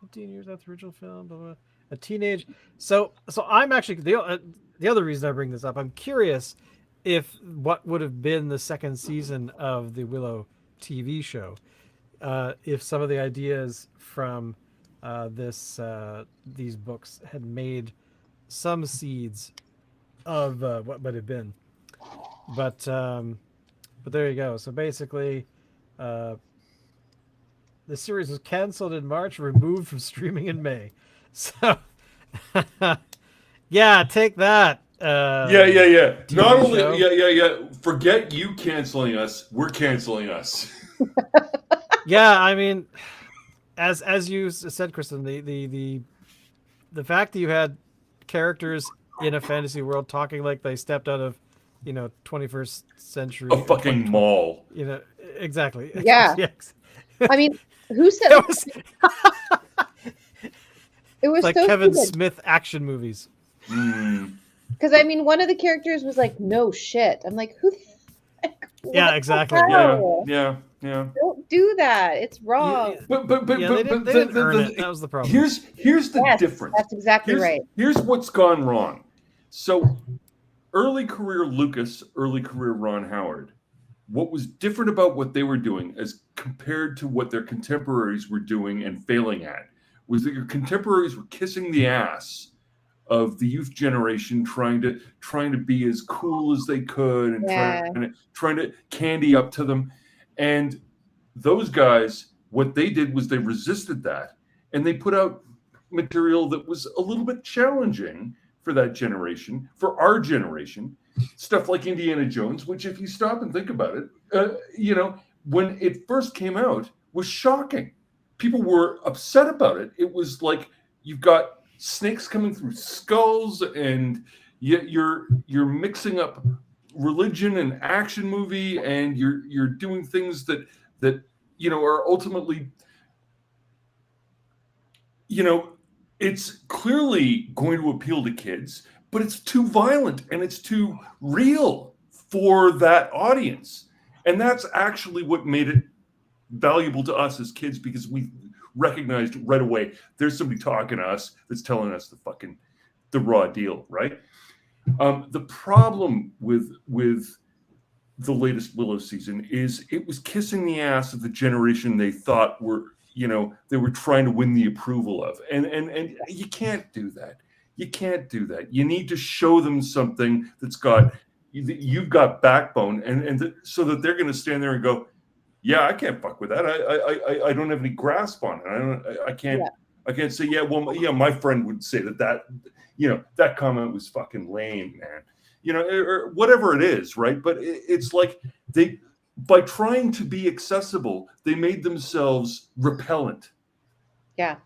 15 years after the original film. Blah, blah. A teenage. So I'm actually the other reason I bring this up. I'm curious if what would have been the second season of the Willow TV show. if some of the ideas from these books had made some seeds of what might have been. But there you go. So basically, the series was canceled in March, removed from streaming in May. So, yeah, take that. Yeah. Not only, show. yeah. Forget you canceling us. We're canceling us. Yeah, I mean, as you said, Kristen, the fact that you had characters in a fantasy world talking like they stepped out of, 21st century. A fucking mall. Exactly. Yeah. Yes. I mean, who said It was it was like so Kevin stupid? Smith action movies. Because I mean, one of the characters was like, "No shit." I'm like, who? Yeah, What the exactly. hell? Yeah. Don't do that. It's wrong. But Yeah, they didn't earn it. That was the problem. Here's the Yes, difference. that's exactly right. Here's what's gone wrong. So, early career Lucas, early career Ron Howard. What was different about what they were doing as compared to what their contemporaries were doing and failing at was that your contemporaries were kissing the ass of the youth generation, trying to be as cool as they could and trying to candy up to them. And those guys, what they did was they resisted that, and they put out material that was a little bit challenging for that generation, for our generation. Stuff like Indiana Jones, which, if you stop and think about it, when it first came out, was shocking. People were upset about it. It was like you've got snakes coming through skulls, and you're mixing up religion and action movie, and you're doing things that are ultimately, it's clearly going to appeal to kids, but it's too violent and it's too real for that audience. And that's actually what made it valuable to us as kids, because we recognized right away there's somebody talking to us that's telling us the raw deal, right? The problem with the latest Willow season is it was kissing the ass of the generation they thought were, they were trying to win the approval of. And you can't do that. You can't do that. You need to show them something you've got backbone, and so that they're going to stand there and go, yeah, I can't fuck with that. I don't have any grasp on it. I can't say, my friend would say that comment was fucking lame, man. Or whatever it is, right? But it's like by trying to be accessible, they made themselves repellent. Yeah.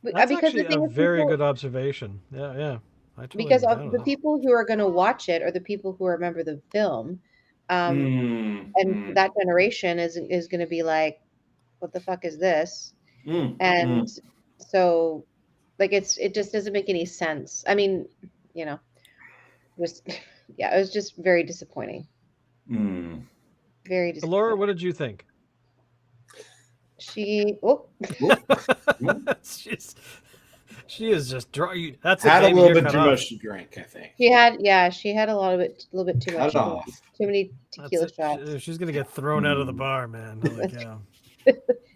That's because actually the thing a is, very people, good observation. Yeah. I totally because agree. of the people who are going to watch it are the people who remember the film, and that generation is going to be like, what the fuck is this? And so, like, it just doesn't make any sense. I mean, it was just very disappointing. Very disappointing. Laura, what did you think? She is just dry. That's had a little bit too much to drink, I think. She had a little bit too much. Off. Too many tequila shots. She's gonna get thrown out of the bar, man. Holy cow.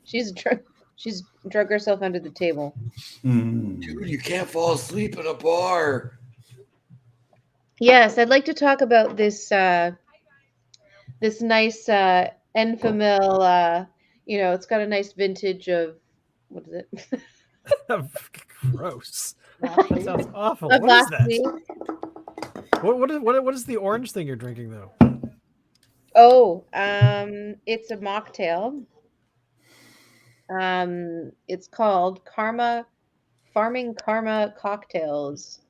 She's drug herself under the table. Dude, you can't fall asleep in a bar. Yes, I'd like to talk about this this nice Enfamil. It's got a nice vintage of, what is it? Gross. That sounds awful. What is that? What is the orange thing you're drinking though? Oh, it's a mocktail. It's called Farming Karma Cocktails.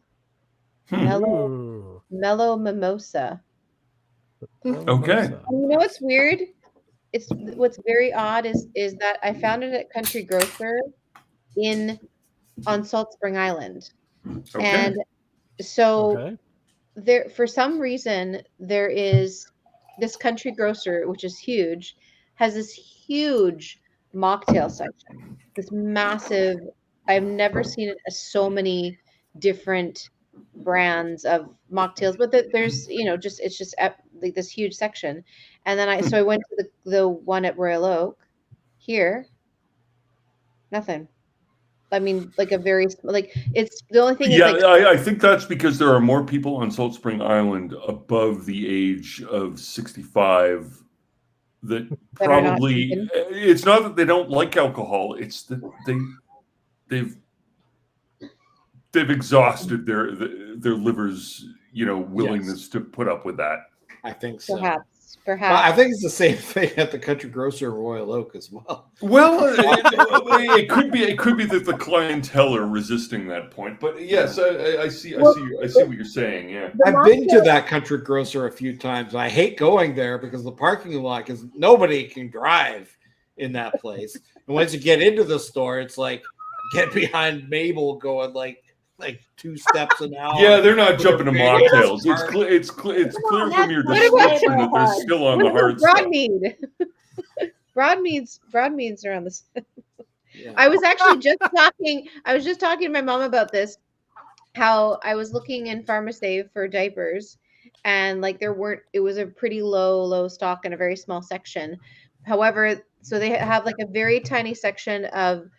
Mellow Mimosa. Okay. What's weird? What's very odd is that I found it at Country Grocer on Salt Spring Island. Okay. And so there, for some reason, there is this Country Grocer, which is huge, has this huge mocktail section. This massive, I've never seen it as so many different brands of mocktails, but there's it's just like this huge section. And then I went to the one at Royal Oak, Here, nothing. I mean, like a very like it's the only thing is Yeah, like I think that's because there are more people on Salt Spring Island above the age of 65 that That are not probably vegan. it's not that they don't like alcohol, it's that they've exhausted their livers, willingness to put up with that. I think so. Perhaps. Well, I think it's the same thing at the Country Grocer Royal Oak as well. Well, it could be that the clientele are resisting that point, but yes, I see what you're saying. Yeah, I've been to that Country Grocer a few times. I hate going there because the parking lot, because nobody can drive in that place. And once you get into the store, it's like get behind Mabel going like 2 steps an hour. Yeah, they're not jumping to mocktails. It's clear from your description that they're still on the hard stuff. Broadmeads are on the. Yeah. I was just talking to my mom about this. How I was looking in PharmaSave for diapers, and like it was a pretty low stock in a very small section. However, so they have like a very tiny section of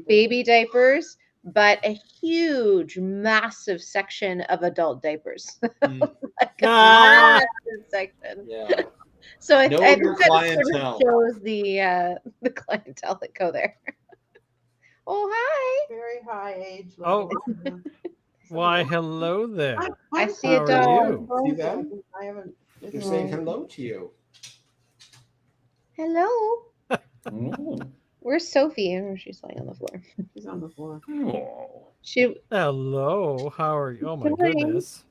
baby diapers, but a huge, massive section of adult diapers. Like a massive section. Yeah. So I think that clientele. sort of shows the clientele that go there. Oh, hi. Very high age. Oh. Why, hello there. I see How a dog. are See that? I haven't. They're saying hello to you. Hello. Oh. Where's Sophie? Oh, she's lying on the floor. She's on the floor. Oh. She. Hello. How are you? Oh my Morning. goodness.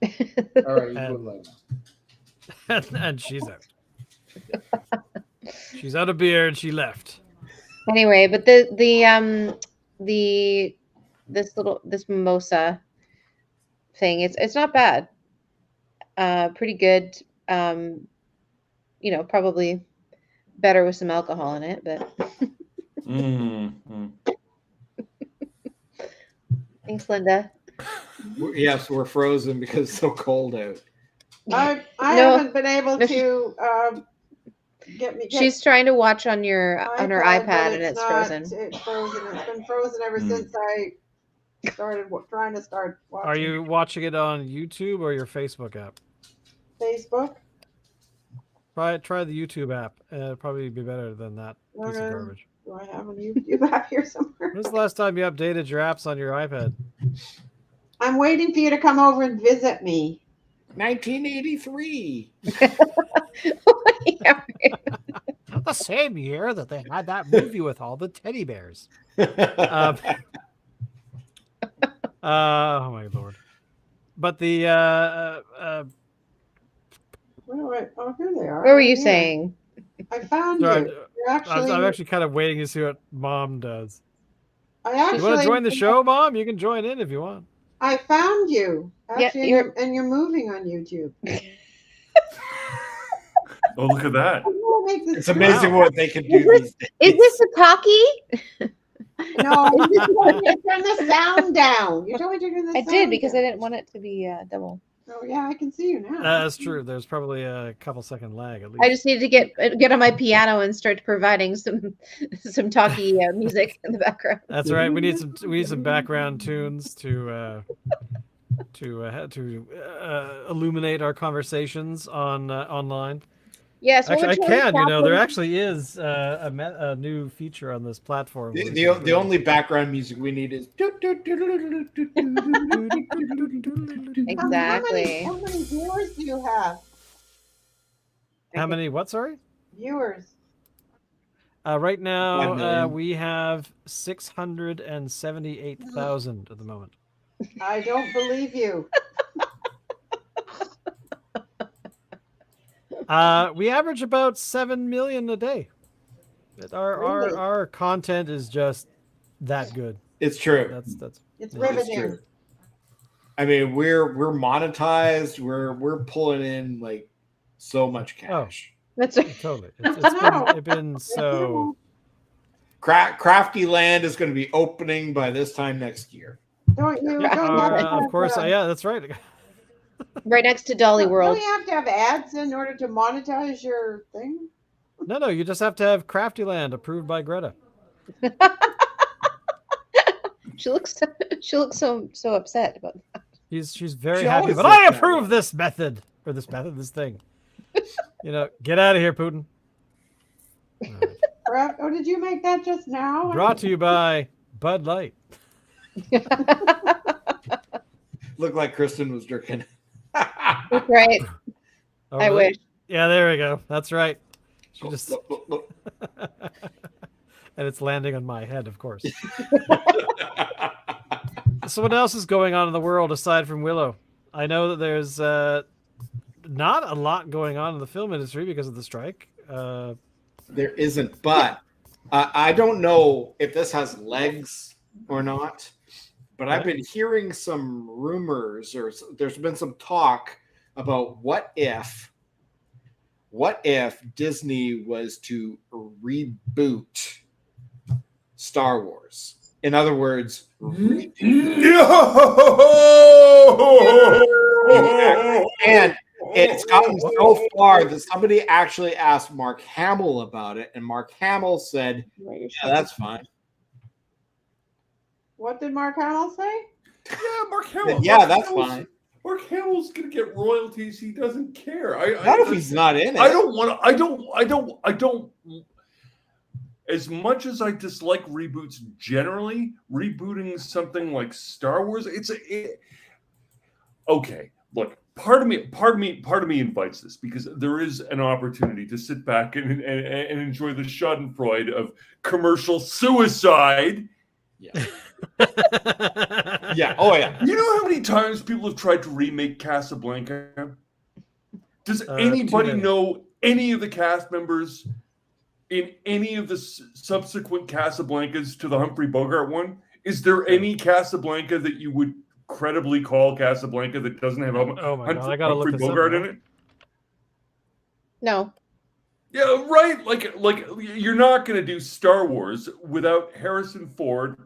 All right, you go And she's out. She's out of beer and she left. Anyway, but this mimosa thing, it's not bad. Pretty good. Probably better with some alcohol in it, but thanks, Linda. Yes, we're frozen because it's so cold out. I haven't been able to get. She's trying to watch on her iPad, and it's frozen. It's frozen. It's been frozen ever since I started trying to start watching. Are you watching it on YouTube or your Facebook app? Facebook? Try the YouTube app. It'll probably be better than that piece of garbage. Do I have a YouTube app here somewhere? When's the last time you updated your apps on your iPad? I'm waiting for you to come over and visit me. 1983. The same year that they had that movie with all the teddy bears. Oh my lord! But the oh, here they are. What were you saying? I found sorry, you. I'm actually kind of waiting to see what Mom does. You want to join the show, Mom? You can join in if you want. I found you. Actually, yeah, you're moving on YouTube. Oh, look at that. It's amazing what they can do these days. Is this a talkie? No, you told me to turn the sound down. You told me to turn the sound I did because down. I didn't want it to be double. Oh yeah, I can see you now. That's true. There's probably a couple second lag at least. I just needed to get on my piano and start providing some talkie music in the background. That's right. We need some background tunes to illuminate our conversations online. Yes, actually, I can. There actually is a new feature on this platform. The only background music we need is. Exactly. How many viewers do you have? How many? What? Sorry. Viewers. Right now, we have 678,000 at the moment. I don't believe you. We average about 7 million a day. Our content is just that good. It's true. It's riveting. I mean, we're monetized. We're pulling in like so much cash. That's right. Totally. It's been so. Crafty Land is going to be opening by this time next year. Don't you? Of course. Yeah, that's right. Right next to Dolly World. Don't you have to have ads in order to monetize your thing? No, you just have to have Craftyland approved by Greta. She looks so upset about that. She's very She happy, always but looks I that approve way. this thing. Get out of here, Putin. All right. Oh, did you make that just now? Brought to you by Bud Light. Looked like Kristen was drinking. That's right. Oh, I really? wish. Yeah, there we go. That's right. She just Look. and it's landing on my head, of course. So what else is going on in the world aside from Willow? I know that there's not a lot going on in the film industry because of the strike. There isn't, but I don't know if this has legs or not. But I've been hearing some rumors, or there's been some talk about what if Disney was to reboot Star Wars. In other words, and it's gotten so far that somebody actually asked Mark Hamill about it, and Mark Hamill said, "Yeah, that's fine." What did Mark Hamill say? Yeah, Mark Hamill. Yeah, Mark that's Hamill's- fine. Mark Hamill's gonna get royalties. He doesn't care. Not if he's not in it. I don't want to. I don't. As much as I dislike reboots generally, rebooting something like Star Wars, okay. Look, part of me invites this because there is an opportunity to sit back and enjoy the Schadenfreude of commercial suicide. Yeah. Yeah. Oh yeah. You know how many times people have tried to remake Casablanca? Does anybody many. know any of the cast members in any of the subsequent Casablancas to the Humphrey Bogart one? Is there any Casablanca that you would credibly call Casablanca that doesn't have Oh my God, I gotta look Humphrey this up Bogart now. in it? No. Yeah, right. Like you're not going to do Star Wars without Harrison Ford.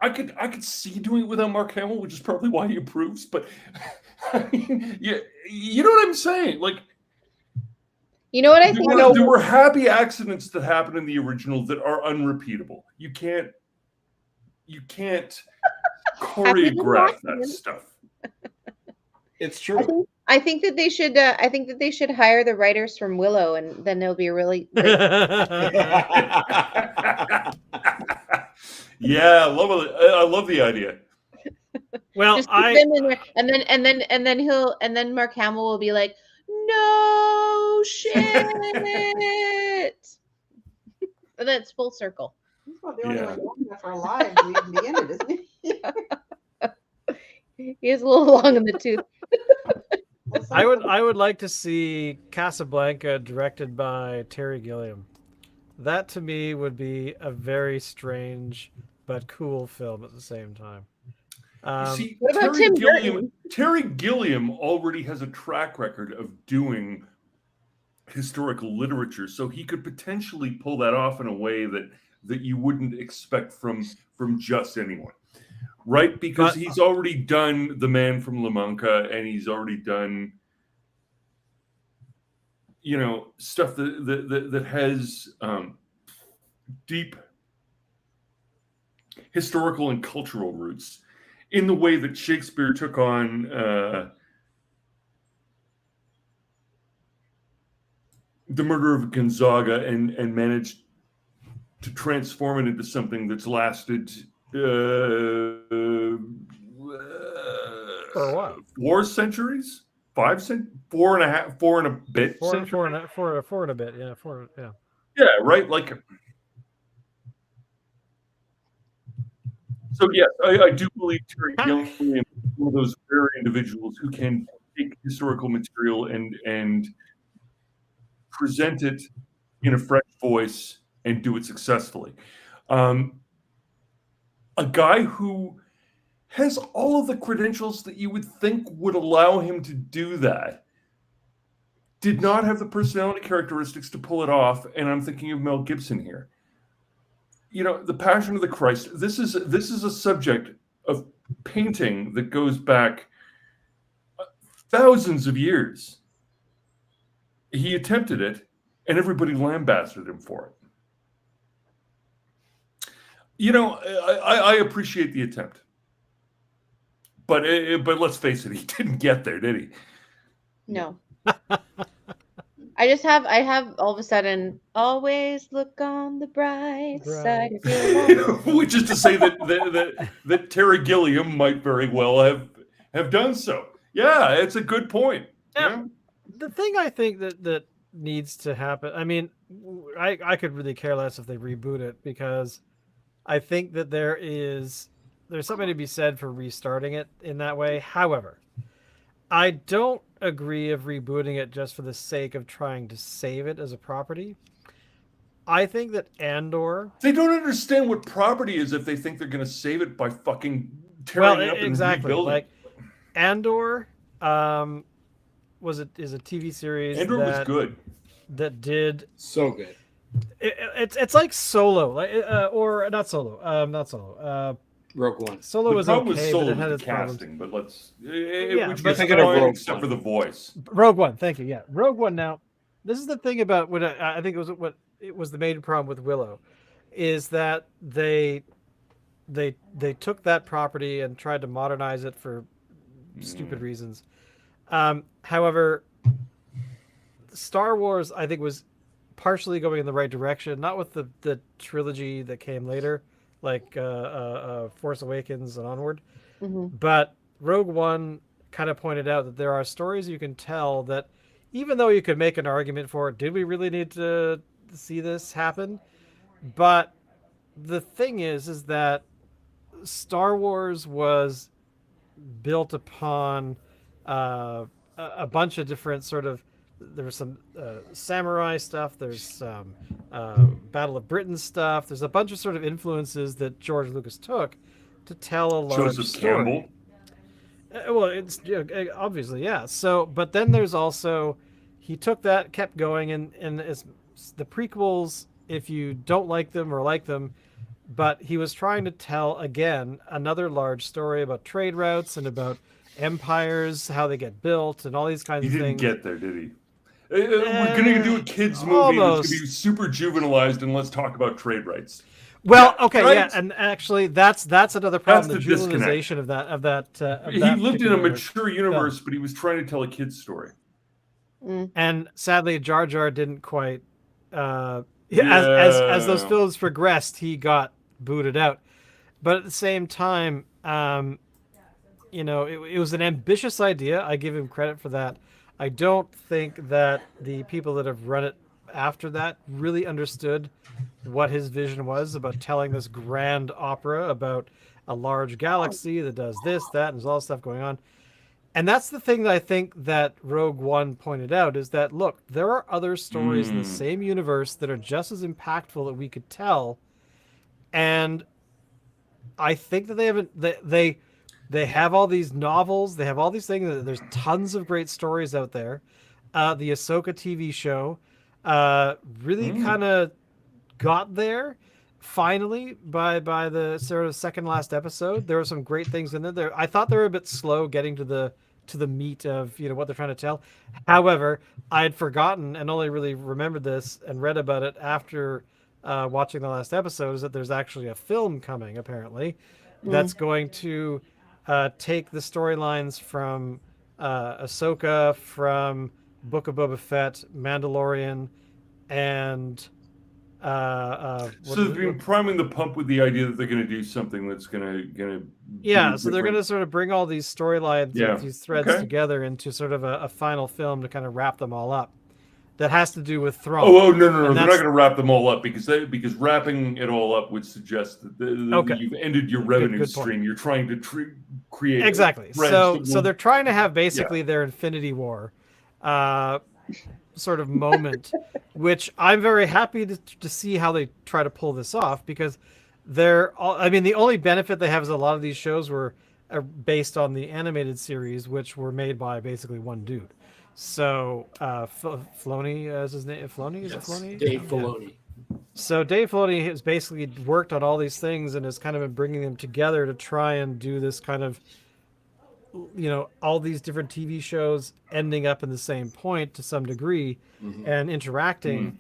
I could see doing it without Mark Hamill, which is probably why he approves. But I mean, yeah, you know what I'm saying? Like, You know what I think? there were happy accidents that happened in the original that are unrepeatable. You can't choreograph that stuff. It's true. I think that they should. I think that they should hire the writers from Willow, and then it'll be a really. Yeah, I love the idea. Well, Just put them in there, and then Mark Hamill will be like, "No shit," and then it's full circle. He's about the only Yeah. one long enough for alive to even be in it, isn't he? He is a little long in the tooth. I would like to see Casablanca directed by Terry Gilliam. That to me would be a very strange but cool film at the same time. See, What about Tim Burton? Terry Gilliam already has a track record of doing historical literature, so he could potentially pull that off in a way that you wouldn't expect from just anyone, right? Because he's already done The Man from La Mancha, and he's already done, stuff that has deep historical and cultural roots in the way that Shakespeare took on the murder of Gonzaga and managed to transform it into something that's lasted For a while. 4 centuries, 4 and a half, 4 and a bit. Four centuries. and a bit, yeah. Yeah, right. Like, so yes, I do believe Terry Gilliam is one of those rare individuals who can take historical material and present it in a fresh voice and do it successfully. A guy who has all of the credentials that you would think would allow him to do that did not have the personality characteristics to pull it off, and I'm thinking of Mel Gibson here. The Passion of the Christ. This is a subject of painting that goes back thousands of years. He attempted it, and everybody lambasted him for it. You know, I appreciate the attempt, but let's face it, he didn't get there, did he? No. I have all of a sudden always look on the bright side of your life. Which is to say that Terry Gilliam might very well have done so. Yeah, it's a good point. Yeah. The thing I think that needs to happen, I mean, I could really care less if they reboot it, because I think that there's something to be said for restarting it in that way. However, I don't agree of rebooting it just for the sake of trying to save it as a property. I think that Andor... They don't understand what property is if they think they're going to save it by fucking tearing it up and rebuilding. Like, Andor is a TV series. Andor was good. That did So good. It's like Solo, like or not Solo, not Solo. Rogue One. Solo was problem okay, with Solo but it had was its the problems. casting, but let's Yeah, which but is thinking of fine Rogue except One. for the voice. Rogue One, thank you. Yeah, Rogue One. Now, this is the thing about what I think it was the major problem with Willow, is that they took that property and tried to modernize it for stupid reasons. However, Star Wars, I think, was partially going in the right direction, not with the trilogy that came later, like Force Awakens and onward, but Rogue One kind of pointed out that there are stories you can tell that, even though you could make an argument for, did we really need to see this happen? But the thing is that Star Wars was built upon a bunch of different sort of, there was some samurai stuff, there's some Battle of Britain stuff, there's a bunch of sort of influences that George Lucas took to tell a large Joseph story. Campbell. Well, it's obviously, yeah. So, but then there's also, he took that, kept going, and it's the prequels, if you don't like them or like them, but he was trying to tell, again, another large story about trade routes and about empires, how they get built, and all these kinds He of didn't things. get there, did he? We're going to do a kids movie that's going almost. to be super juvenilized, and let's talk about trade rights. Well, Yeah, okay, right? yeah, and actually, that's another problem. That's the the disconnect. juvenilization of that. He lived in a particular mature universe, but he was trying to tell a kid's story. and sadly, Jar Jar didn't quite. As those Yeah. films progressed, he got booted out. But at the same time, it was an ambitious idea. I give him credit for that. I don't think that the people that have run it after that really understood what his vision was about telling this grand opera about a large galaxy that does this, that, and there's all this stuff going on. And that's the thing that I think that Rogue One pointed out, is that, look, there are other stories in the same universe that are just as impactful that we could tell. And I think that they have all these novels, they have all these things, there's tons of great stories out there. The Ahsoka TV show really kind of got there finally by the sort of second last episode. There were some great things in there. I thought they were a bit slow getting to the meat of what they're trying to tell. However, I had forgotten and only really remembered this and read about it after watching the last episode, is that there's actually a film coming, apparently, that's going to take the storylines from Ahsoka, from Book of Boba Fett, Mandalorian, and So they've been priming the pump with the idea that they're going to do something that's going to yeah, so they're going to sort of bring all these storylines, these threads Okay. together into sort of a final film to kind of wrap them all up. That has to do with Thrawn. Oh no! And They're not that's- going to wrap them all up because wrapping it all up would suggest that Okay. you've ended your revenue good point. stream. You're trying to create Exactly. threads So that so will- they're trying to have basically their Infinity War sort of moment, which I'm very happy to see how they try to pull this off, because the only benefit they have is a lot of these shows are based on the animated series, which were made by basically one dude. So Filoni is his name. Filoni, is Yes, it Filoni? Dave Yeah. Filoni. So Dave Filoni has basically worked on all these things and has kind of been bringing them together to try and do this kind of all these different TV shows ending up in the same point to some degree Mhm. and interacting.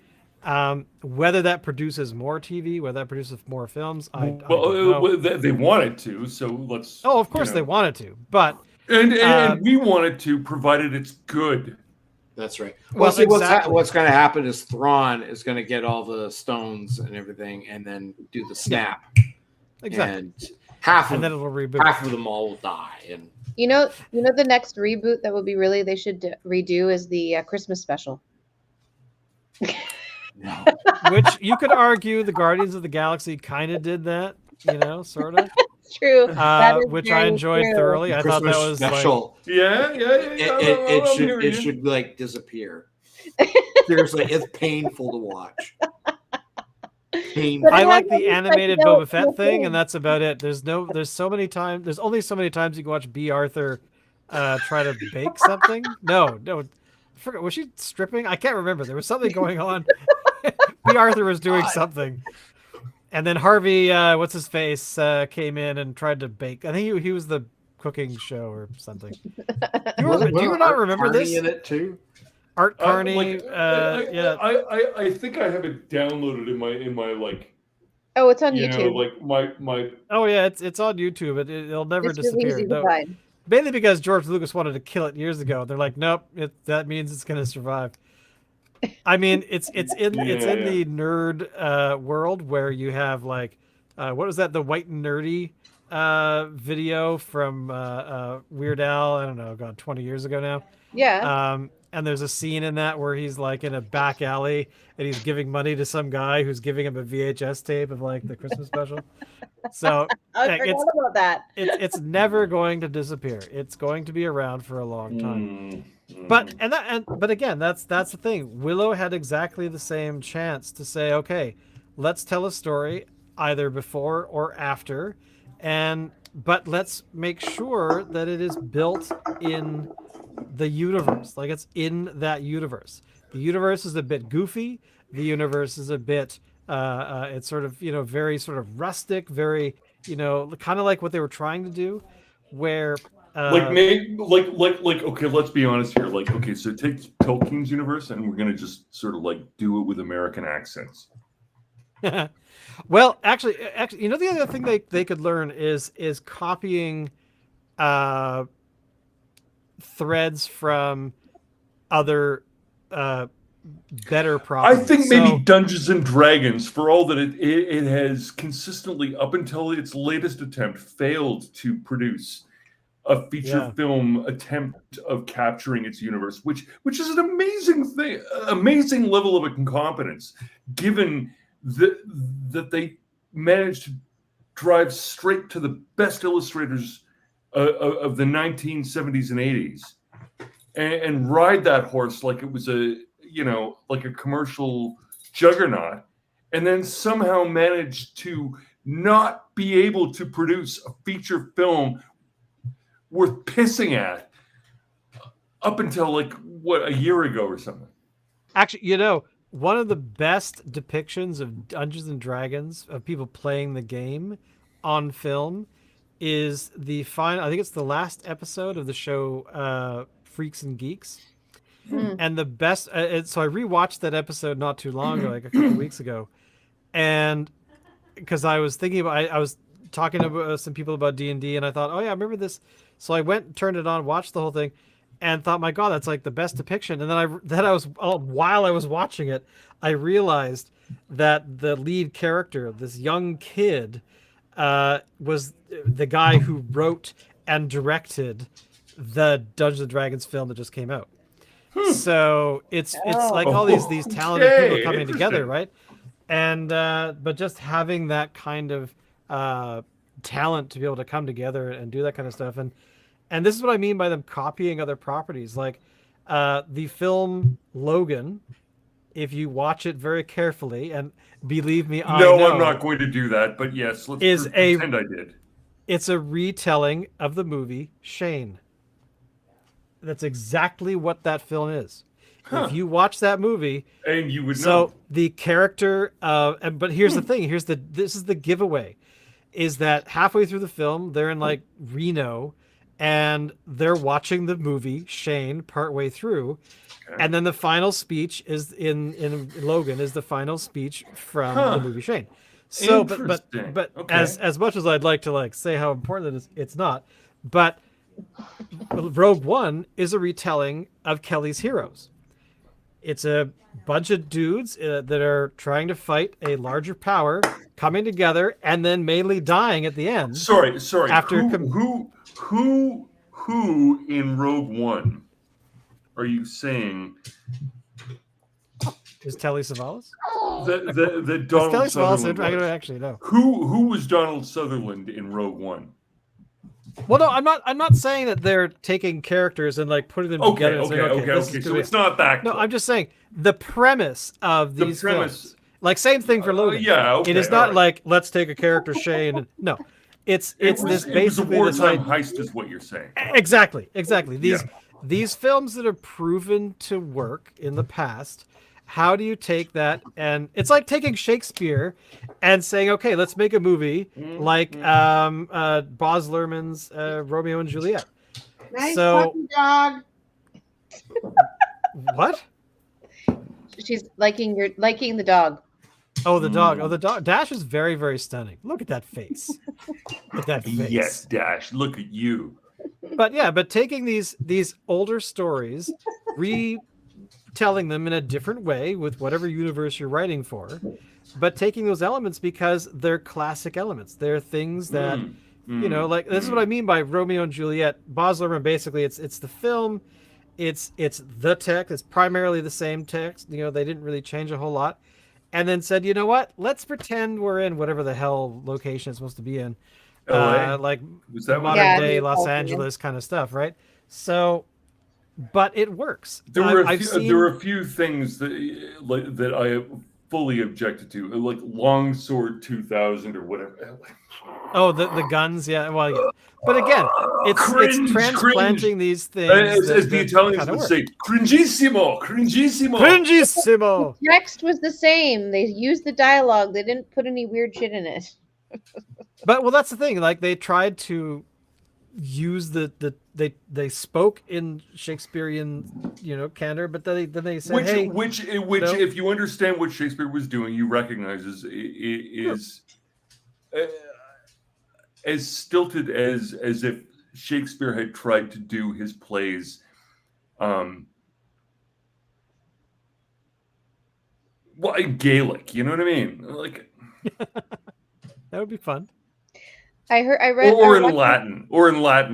Whether that produces more TV, whether that produces more films, I don't know. well, they wanted to, so let's. Oh, of course they wanted to, but and we wanted to, provided it's good. That's right. Well, Well, see, exactly. what's going to happen is Thrawn is going to get all the stones and everything, and then do the snap, exactly, and half and of then it'll reboot. half of them all will die. And You know, the next reboot that would be really they should redo is the Christmas special. no, Which you could argue the Guardians of the Galaxy kind of did that, sort of. It's true. That is Which I very enjoyed true. thoroughly. I thought Christmas that was like, special. Yeah. It should like disappear. Seriously, it's painful to watch. Painful. But I it like has the this, animated no Boba Fett thing, thing. and that's about it. There's only so many times you can watch B. Arthur try to bake something. No, I forgot. Was she stripping? I can't remember. There was something going on. B. Arthur was doing something, and then Harvey, what's his face, came in and tried to bake. I think he was the cooking show or something. Do you not remember Carney this? in it too? Art Carney, yeah. I think I have it downloaded in my like. Oh, it's on You YouTube. know, like my. Oh yeah, it's on YouTube. It'll never It's really disappear. easy to No. find. Mainly because George Lucas wanted to kill it years ago. They're like, nope, that means it's going to survive. I mean, it's in the nerd world where you have like, what was that? The White and Nerdy video from Weird Al. I don't know, God, 20 years ago now. Yeah. And there's a scene in that where he's like in a back alley and he's giving money to some guy who's giving him a VHS tape of like the Christmas special. So I forgot about that. it's never going to disappear. It's going to be around for a long time. But again, that's the thing. Willow had exactly the same chance to say, okay, let's tell a story either before or after, but let's make sure that it is built in the universe, like it's in that universe. The universe is a bit goofy. The universe is a bit it's sort of very sort of rustic, very kind of like what they were trying to do, where okay, let's be honest here. Like, okay, so take Tolkien's universe, and we're gonna just sort of like do it with American accents. Well, actually, the other thing they could learn is copying threads from other better properties. I think maybe Dungeons and Dragons, for all that it has consistently, up until its latest attempt, failed to produce a feature film attempt of capturing its universe, which is an amazing thing, amazing level of incompetence, given that they managed to drive straight to the best illustrators of the 1970s and 80s and ride that horse like it was like a commercial juggernaut, and then somehow managed to not be able to produce a feature film worth pissing at up until like a year ago or something. Actually, one of the best depictions of Dungeons and Dragons, of people playing the game on film, is the final. I think it's the last episode of the show Freaks and Geeks. And the best, so I rewatched that episode not too long ago, like a couple weeks ago, and because I was thinking about, I was talking to some people about D&D, and I thought, oh yeah, I remember this. So I went and turned it on, watched the whole thing, and thought, my God, that's like the best depiction. And then while I was watching it, I realized that the lead character, this young kid, was the guy who wrote and directed the Dungeons and Dragons film that just came out. So it's like all these talented people coming together, right? And but just having that kind of talent to be able to come together and do that kind of stuff, and this is what I mean by them copying other properties, like the film Logan. If you watch it very carefully, and believe me, I know I'm not going to do that. But yes, let's pretend I did. It's a retelling of the movie Shane. That's exactly what that film is. If you watch that movie, and you would know. So the character, but here's the thing. This is the giveaway, is that halfway through the film, they're in like Reno, and they're watching the movie Shane partway through, Okay. and then the final speech is in Logan is the final speech from Huh. the movie Shane. So, Interesting. but Okay. as much as I'd like to like say how important it is, it's not. But Rogue One is a retelling of Kelly's Heroes. It's a bunch of dudes that are trying to fight a larger power, coming together, and then mainly dying at the end. Sorry. After Who in Rogue One are you saying Is Telly Savalas? the Is Donald Telly Savalas? Sutherland I don't was? actually know. Who was Donald Sutherland in Rogue One? Well, no, I'm not saying that they're taking characters and like putting them together. and saying, this is So gonna it's be-" not that. No, close. I'm just saying the premise of The these premise- films. Like same thing for Logan. yeah, okay, it is all not right. like let's take a character Shane. And, no, it's It was this a basically this wartime idea. heist, is what you're saying. Exactly. These films that have proven to work in the past. How do you take that? And it's like taking Shakespeare and saying, okay, let's make a movie like Baz Luhrmann's Romeo and Juliet. Nice So- puppy dog. What? She's liking the dog. Oh, the dog. Oh, the dog. Dash is very, very stunning. Look at that face. Look at that face. Yes, Dash. Look at you. But taking these older stories, retelling them in a different way with whatever universe you're writing for, but taking those elements because they're classic elements. They're things that you know, like this is what I mean by Romeo and Juliet. Baz Luhrmann, basically, it's the film, it's the text. It's primarily the same text. You know, they didn't really change a whole lot, and then said, you know what? Let's pretend we're in whatever the hell location it's supposed to be in. LA? Like Was that what modern Yeah, day New Los California. Angeles kind of stuff, right? So, but it works. There were I've seen. there were a few things that I fully objected to, like Longsword 2000 or whatever. Oh, the guns, yeah. Well, yeah. But again, it's Cringe, transplanting these things. As the Italians kinda would work. say, cringissimo, cringissimo. Cringissimo. Text was the same. They used the dialogue. They didn't put any weird shit in it. But well, that's the thing. Like they tried to use they spoke in Shakespearean, you know, candor, but then they said, hey, Which, no. if you understand what Shakespeare was doing, you recognize is as stilted as if Shakespeare had tried to do his plays. Well, in Gaelic, you know what I mean? Like, that would be fun. I read or in watched- Latin,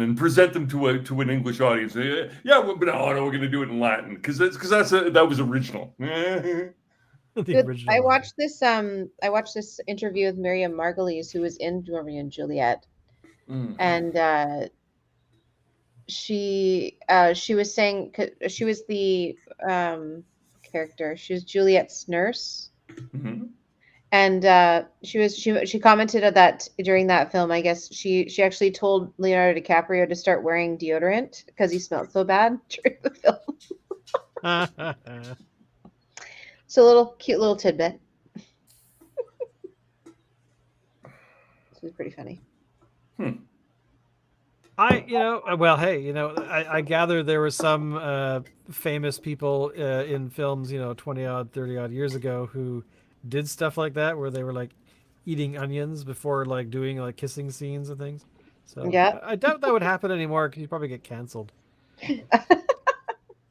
and present them to an English audience. Yeah, but no, we're going to do it in Latin because that was original. The Good. original. I watched this interview with Miriam Margolyes, who was in Romeo and Juliet, and she was saying 'cause she was the character. She was Juliet's nurse, Mhm. and she commented on that during that film. I guess she actually told Leonardo DiCaprio to start wearing deodorant because he smelled so bad during the film. So a little cute little tidbit. This was pretty funny. I gather there were some famous people in films, 20 odd, 30 odd years ago who did stuff like that where they were like eating onions before like doing like kissing scenes and things. So Yeah. I doubt that would happen anymore because you'd probably get canceled.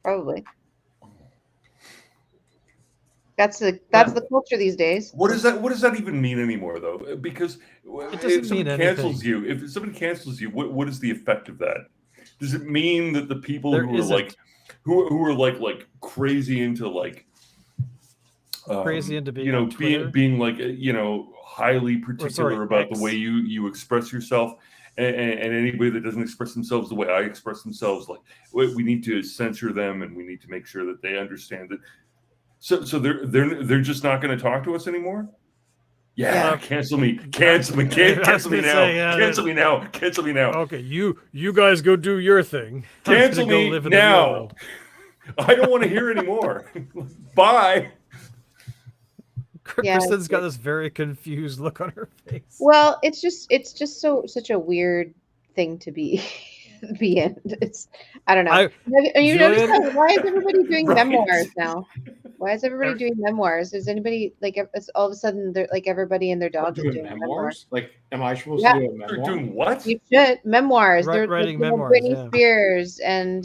Probably. That's the culture these days. What does that even mean anymore, though? Because doesn't if somebody mean cancels you, if somebody cancels you, what is the effect of that? Does it mean that the people There who are isn't. like who are like crazy into like Crazy into being on Twitter? being like highly particular about X. the way you express yourself, and anybody that doesn't express themselves the way I express themselves, like we need to censor them, and we need to make sure that they understand that. So they're just not going to talk to us anymore. Yeah, Yeah. cancel me now, I was cancel me gonna now, say, yeah, cancel me now, cancel me now, Okay, you guys go do your thing. I'm gonna cancel go me live in the real now. world. I don't want to hear anymore. Bye. Yeah, Kristen's got this very confused look on her face. Well, it's just such a weird thing to be. the end. It's I don't know. I- And you notice Julian? that why is everybody doing Right. memoirs now? Why is everybody doing memoirs? Is anybody like it's all of a sudden they're like everybody and their I'm dog is doing doing a memoir? memoirs. Like, am I supposed Yeah. to do a They're memoir? doing what? You should memoirs. They're Writing doing memoirs, Britney yeah. Spears and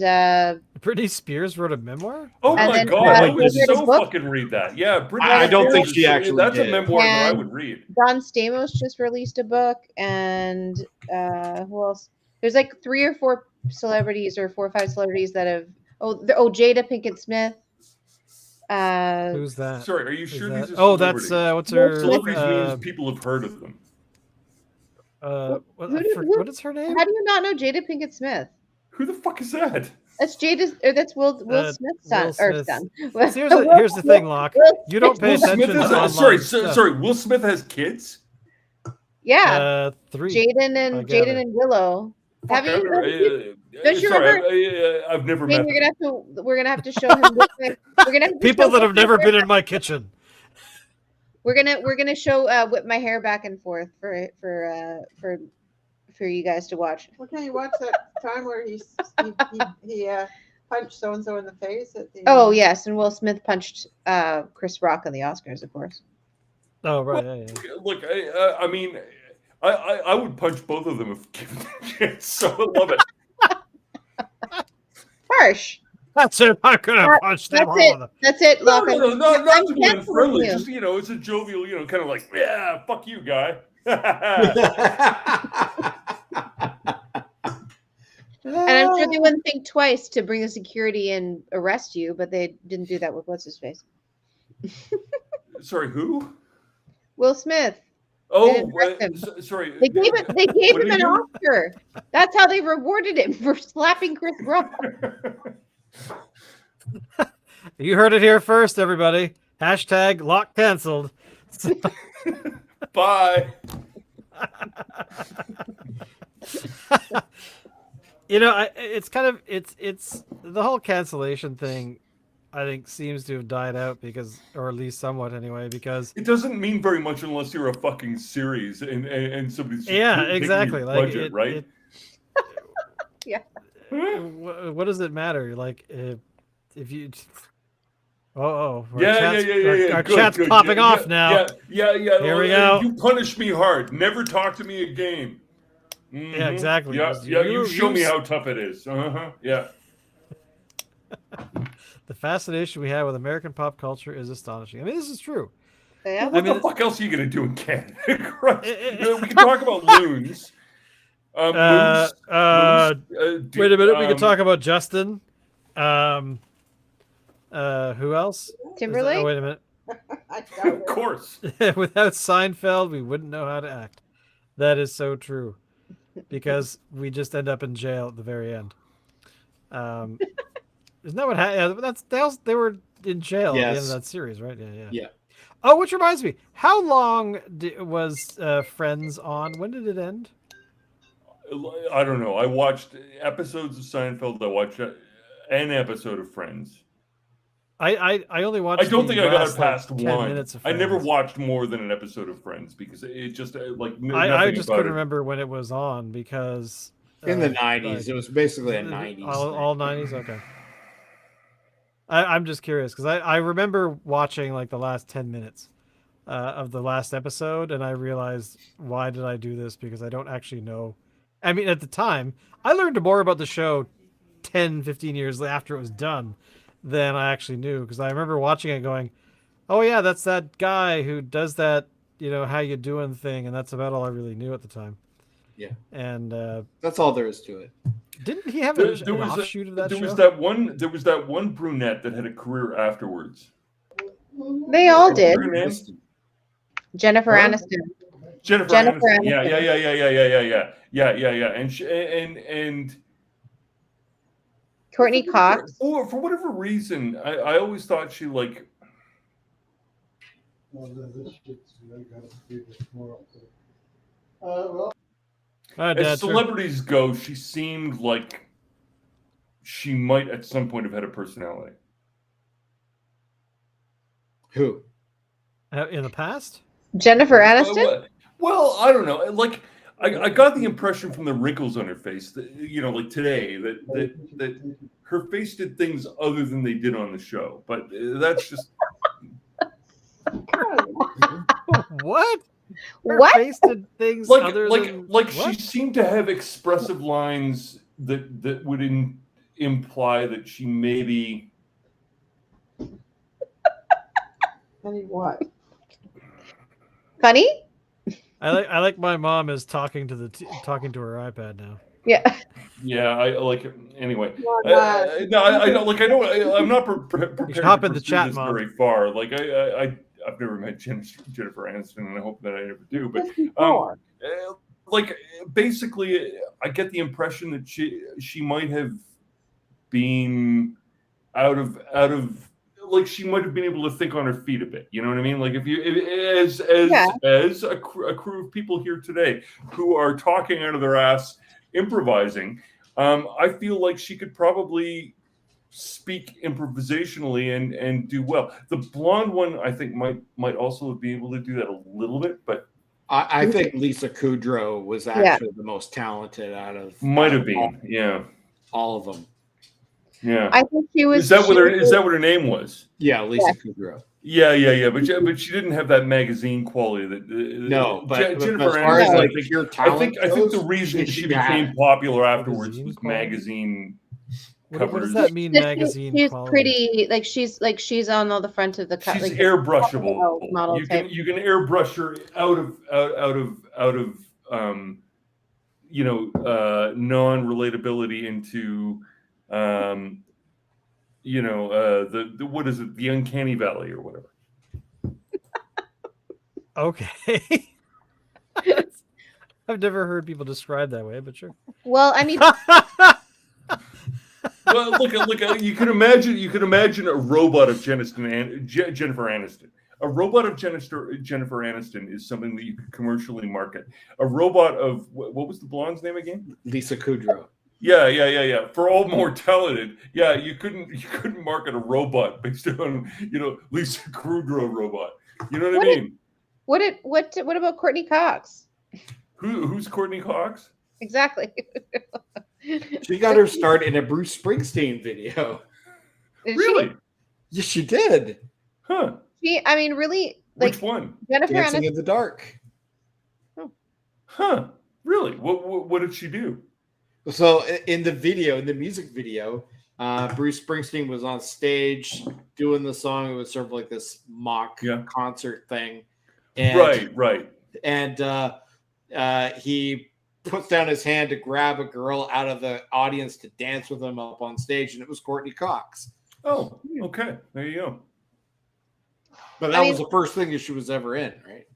Britney Spears wrote a memoir. Oh And my then, god, I I would would read a so book. fucking read that. Yeah, Britney I don't think Spears she is- actually That's did. a memoir that I And- would read. Don Stamos just released a book, and who else? There's like 3 or 4 celebrities, or 4 or 5 celebrities that have. Jada Pinkett Smith. Who's that? Sorry, are you Is sure that- these are oh, that's celebrities? what's her? Celebrities means people have heard of them. What is her name? How do you not know Jada Pinkett Smith? Who the fuck is that? That's that's Will Smith's son Will or Smith's- son. Here's the thing, Locke. You don't pay Will Smith attention to has, online sorry, stuff. sorry. Will Smith has kids. Yeah, 3. Jaden I and gather. Jaden and Willow. Fuck, Have you? Don't you sorry, I've never Jane, met. we're gonna have to show him. We're gonna have to People show that have Whip never My been Hair- in my kitchen. We're gonna show Whip My Hair back and forth for you guys to watch. Well, can you watch that time where he punched so and so in the face at the? Oh yes, and Will Smith punched Chris Rock on the Oscars, of course. Oh right, yeah. Look, I mean, I would punch both of them if given the chance. So I love it. Harsh. That's it. I'm gonna punch them That's all it. of them. That's it. No, Locke. no, not I'm to be canceling unfriendly. you. Just it's a jovial, kind of like, yeah, fuck you, guy. And I'm sure they wouldn't think twice to bring the security and arrest you, but they didn't do that with what's his face. Sorry, who? Will Smith. Oh, didn't arrest him. sorry. They gave What him did an he do? Oscar. That's how they rewarded him for slapping Chris Rock. You heard it here first, everybody. Hashtag Locke canceled. Bye. It's kind of it's the whole cancellation thing. I think seems to have died out because, or at least somewhat anyway, because It doesn't mean very much unless you're a fucking series and somebody's just yeah, taking exactly. your Like budget, right? Yeah. What does it matter? Like if you. Our Yeah. Our Good, chat's good. popping Yeah, off yeah, now. Yeah. Here we go. You punish me hard. Never talk to me again. Yeah, exactly. Yeah, Because you show me s- how tough it is. Yeah. The fascination we have with American pop culture is astonishing. I mean, this is true. Yeah. What mean, the fuck else are you gonna do in Canada? Christ. it- We can talk about loons. Wait Moose, a minute. We can talk about Justin. Who else? Is that- Timberlake. oh, wait a minute. I doubt Of it. course. Without Seinfeld, we wouldn't know how to act. That is so true, because we just end up in jail at the very end. Isn't that what happened? Yeah, they were in jail at the end of Yes. that series, right? Yeah. Yeah. Oh, which reminds me, how long was Friends on? When did it end? I don't know. I watched episodes of Seinfeld. I watched an episode of Friends. I only watched. I don't the think I got last, past 10 one. minutes of I never Friends. watched more than an episode of Friends because it just I nothing just about couldn't it. remember when it was on because In the like, 90s. It was basically a 90s. all 90s. Okay. I'm just curious because I remember watching like the last 10 minutes of the last episode, and I realized, why did I do this? Because I don't actually know. I mean, at the time, I learned more about the show 10, 15 years after it was done than I actually knew, because I remember watching it going, oh yeah, that's that guy who does that, how you doing thing, and that's about all I really knew at the time. Yeah. And That's all there is to it. didn't he have There an was offshoot of that there show? was that one. There was that one brunette that had a career afterwards. They all did. Her name? Jennifer Huh? Aniston. Jennifer Jennifer Aniston. Aniston. Yeah. And Courtney Cox. for whatever reason, I always thought she like. Oh, As Dad, sure. celebrities go, she seemed like she might at some point have had a personality. Who? In the past? Jennifer Aniston. Well, I don't know. Like, I got the impression from the wrinkles on her face that, you know, like today, that her face did things other than they did on the show. But that's just What? Her What? face did things other than she what? seemed to have expressive lines that would imply that she maybe. I mean, what? Funny? I like my mom is talking to talking to her iPad now. Yeah. Yeah, I like it. Anyway. Well, not- No, I don't like. I'm not prepared to hop in the pursue chat, this Mom. very far. Like I've never met Jennifer Aniston, and I hope that I never do. But Just before. like basically, I get the impression that she might have been out of like she might have been able to think on her feet a bit. You know what I mean? Like as a crew of people here today who are talking out of their ass, improvising, I feel like she could probably speak improvisationally and do well. The blonde one, I think, might also be able to do that a little bit, but I think Lisa Kudrow was actually the most talented out of might have been, yeah, all of them. Yeah. I think she was. Is that what her name was? Yeah, Lisa Kudrow. Yeah. But she didn't have that magazine quality that. No, but Jennifer as far as Aniston, like I think, your I talent think the goes, reason she she became had- popular afterwards Magazine was quality? magazine What covers. does that mean? Magazine She's quality. pretty. Like she's on all the front of the cut. She's like, airbrushable. model You type. can airbrush her out of non-relatability into the what is it, the uncanny valley or whatever. Okay. I've never heard people describe that way, but sure. Well, I mean, Well, look. You can imagine a robot of Jennifer Aniston. A robot of Jennifer Aniston is something that you could commercially market. A robot of what was the blonde's name again? Lisa Kudrow. Yeah. For all more talented, yeah, you couldn't market a robot based on Lisa Kudrow robot. You know what I mean? what about Courtney Cox? Who's Courtney Cox? Exactly. She got her start in a Bruce Springsteen video. Did Really? Yes, she did. Huh? I mean, really, like Which one? Jennifer Dancing Aniston. in the Dark. Huh? Really? What did she do? So in the music video, Bruce Springsteen was on stage doing the song. It was sort of like this mock concert thing. And, Right. And he puts down his hand to grab a girl out of the audience to dance with him up on stage, and it was Courtney Cox. Oh, okay. There you go. But that was the first thing that she was ever in, right?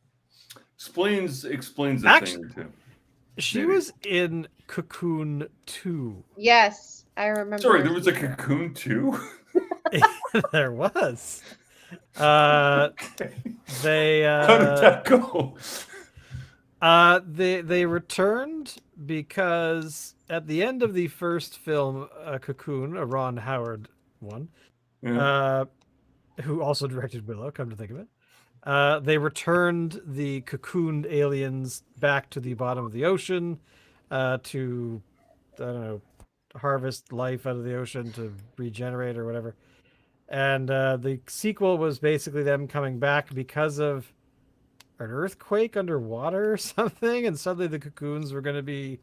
Explains a thing or two. She Maybe. was in Cocoon 2. Yes, I remember. Sorry, there was a Cocoon too. There was. They How did that go? they returned because at the end of the first film, Cocoon, a Ron Howard one, Yeah. who also directed Willow, come to think of it, they returned the cocooned aliens back to the bottom of the ocean to, I don't know, harvest life out of the ocean to regenerate or whatever. And the sequel was basically them coming back because of an earthquake underwater or something, and suddenly the cocoons were going to be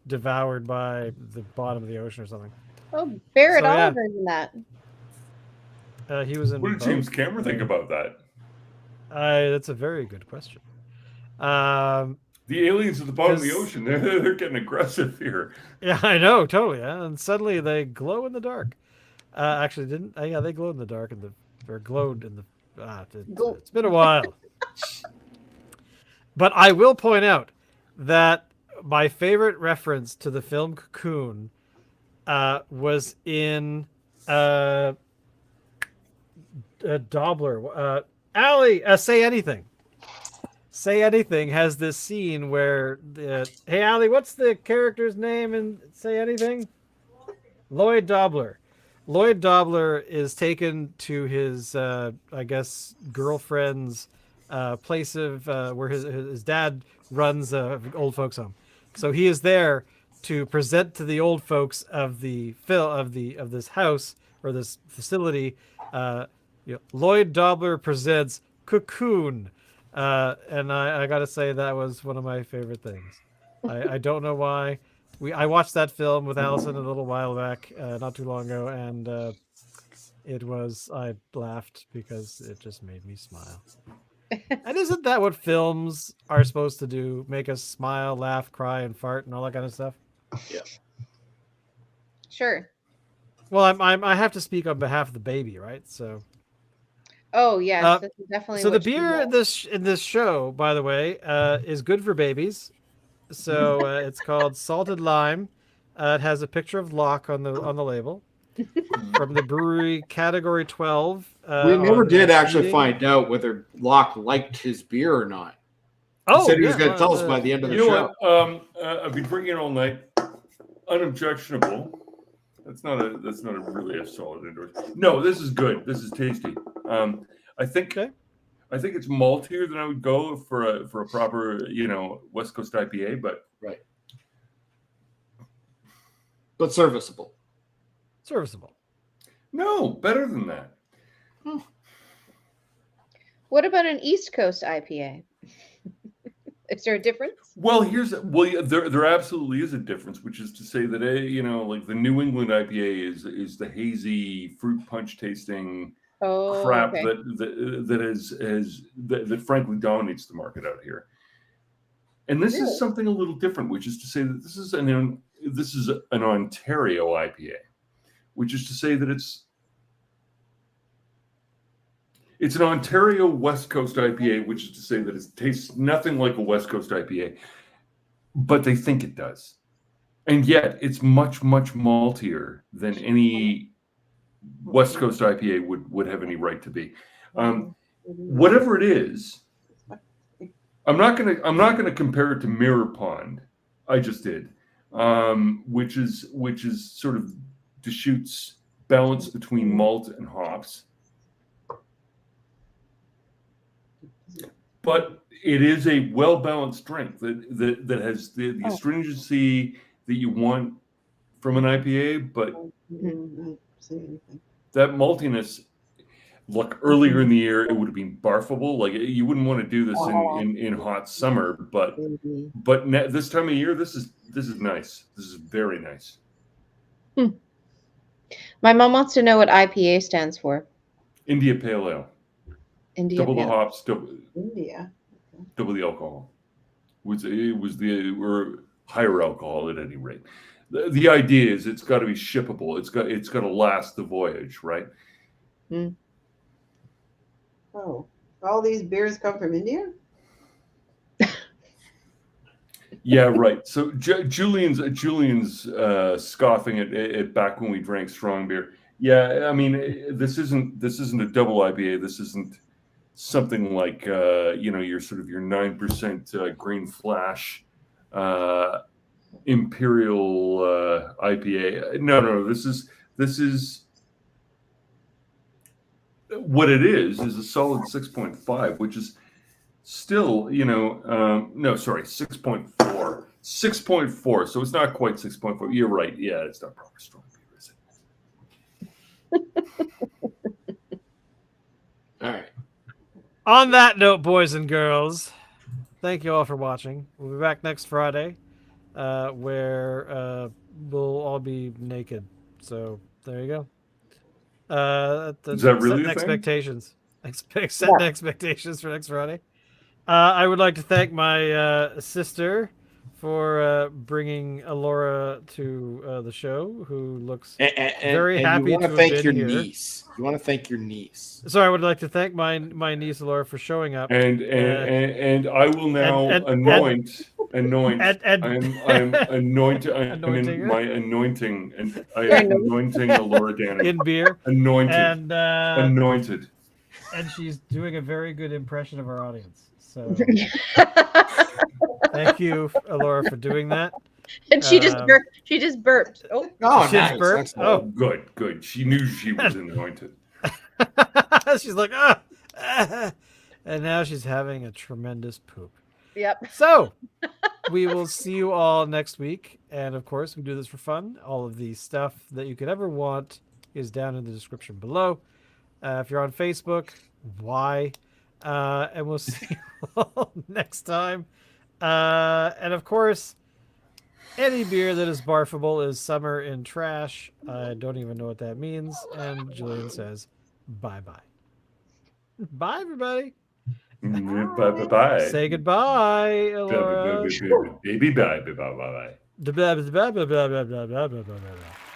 devoured by the bottom of the ocean or something. Oh, Barrett So, yeah. Oliver's in that. He was in What did both. James Cameron think about that? That's a very good question. The aliens at the bottom of the Because- ocean, they're getting aggressive here. Yeah, I know, totally. Yeah. And suddenly they glow in the dark. Actually, didn't? Yeah, they glowed in the dark or glowed in the. It's been a while. But I will point out that my favorite reference to the film Cocoon was in Dobler. Allie, Say Anything. Say Anything has this scene where hey Allie, what's the character's name in Say Anything? Lloyd Dobler. Lloyd Dobler is taken to his I guess girlfriend's place of where his dad runs a old folks home. So he is there to present to the old folks of this house or this facility. Lloyd Dobler presents Cocoon, and I gotta say that was one of my favorite things. I don't know why. I watched that film with Allison a little while back, not too long ago, and I laughed because it just made me smile. And isn't that what films are supposed to do? Make us smile, laugh, cry, and fart, and all that kind of stuff. Sure. Well, I have to speak on behalf of the baby, right? So. Oh yes, this is definitely. So the what she beer does. in this show, by the way, is good for babies. So it's called Salted Lime. It has a picture of Locke on the label from the brewery Category 12. We never on did actually eating. find out whether Locke liked his beer or not. Oh, He said he was yeah, going to tell us by the end of the You know show. what? I've been drinking all night. Unobjectionable. That's not a really a solid endorsement. No, this is good. This is tasty. I think Okay. it's maltier than I would go for a proper West Coast IPA, but But serviceable. Serviceable. no, better than that. What about an East Coast IPA? Is there a difference? Well, there absolutely is a difference, which is to say that like the New England IPA is the hazy fruit punch tasting crap okay. that frankly dominates the market out here. And this Really? is something a little different, which is to say that this is an Ontario IPA, which is to say that it's an Ontario West Coast IPA, which is to say that it tastes nothing like a West Coast IPA, but they think it does. And yet it's much, much maltier than any West Coast IPA would have any right to be. Whatever it is, I'm not gonna compare it to Mirror Pond. I just did, which is sort of Deschutes' balance between malt and hops. But it is a well-balanced drink that has the astringency that you want from an IPA, but that maltiness. Look, earlier in the year, it would have been barfable. Like you wouldn't want to do this in hot summer, but this time of year, this is nice. This is very nice. My mom wants to know what IPA stands for. India Pale Ale. India Double the Pale. hops, India. double the alcohol. Or higher alcohol at any rate. The idea is it's got to be shippable. It's got to last the voyage, right? Oh, all these beers come from India? Yeah, right. So Julian's scoffing at back when we drank strong beer. Yeah, I mean this isn't a double IPA. This isn't something like your sort of your 9% Green Flash Imperial IPA. No. This is what it is a solid 6.5, which is still 6.4. 6.4. So it's not quite 6.4. You're right. Yeah, it's not proper strong beer, is it? All right. On that note, boys and girls, thank you all for watching. We'll be back next Friday, where we'll all be naked. So there you go. Is that really setting a thing? expectations? Setting expectations for next Friday. I would like to thank my sister for bringing Alora to the show, who looks very happy you want to to thank have your been here. niece. You want to thank your niece. So I would like to thank my niece Alora for showing up. And I will now anoint. I'm anointing Alora Danner in beer. Anointed. And anointed. And she's doing a very good impression of our audience. So thank you, Alora, for doing that. And she just burped. Oh, she just burped. Oh, good. She knew she was anointed. She's like, ah. And now she's having a tremendous poop. Yep. So we will see you all next week. And of course, we do this for fun. All of the stuff that you could ever want is down in the description below. If you're on Facebook, why? And we'll see you all next time. And of course, any beer that is barfable is summer in trash. I don't even know what that means. And Julian says, bye-bye. Bye, everybody. Bye. Say goodbye, Elora. Baby, bye. Bye. Blah, blah, blah, blah, blah, blah, blah, blah, blah, blah, blah, blah.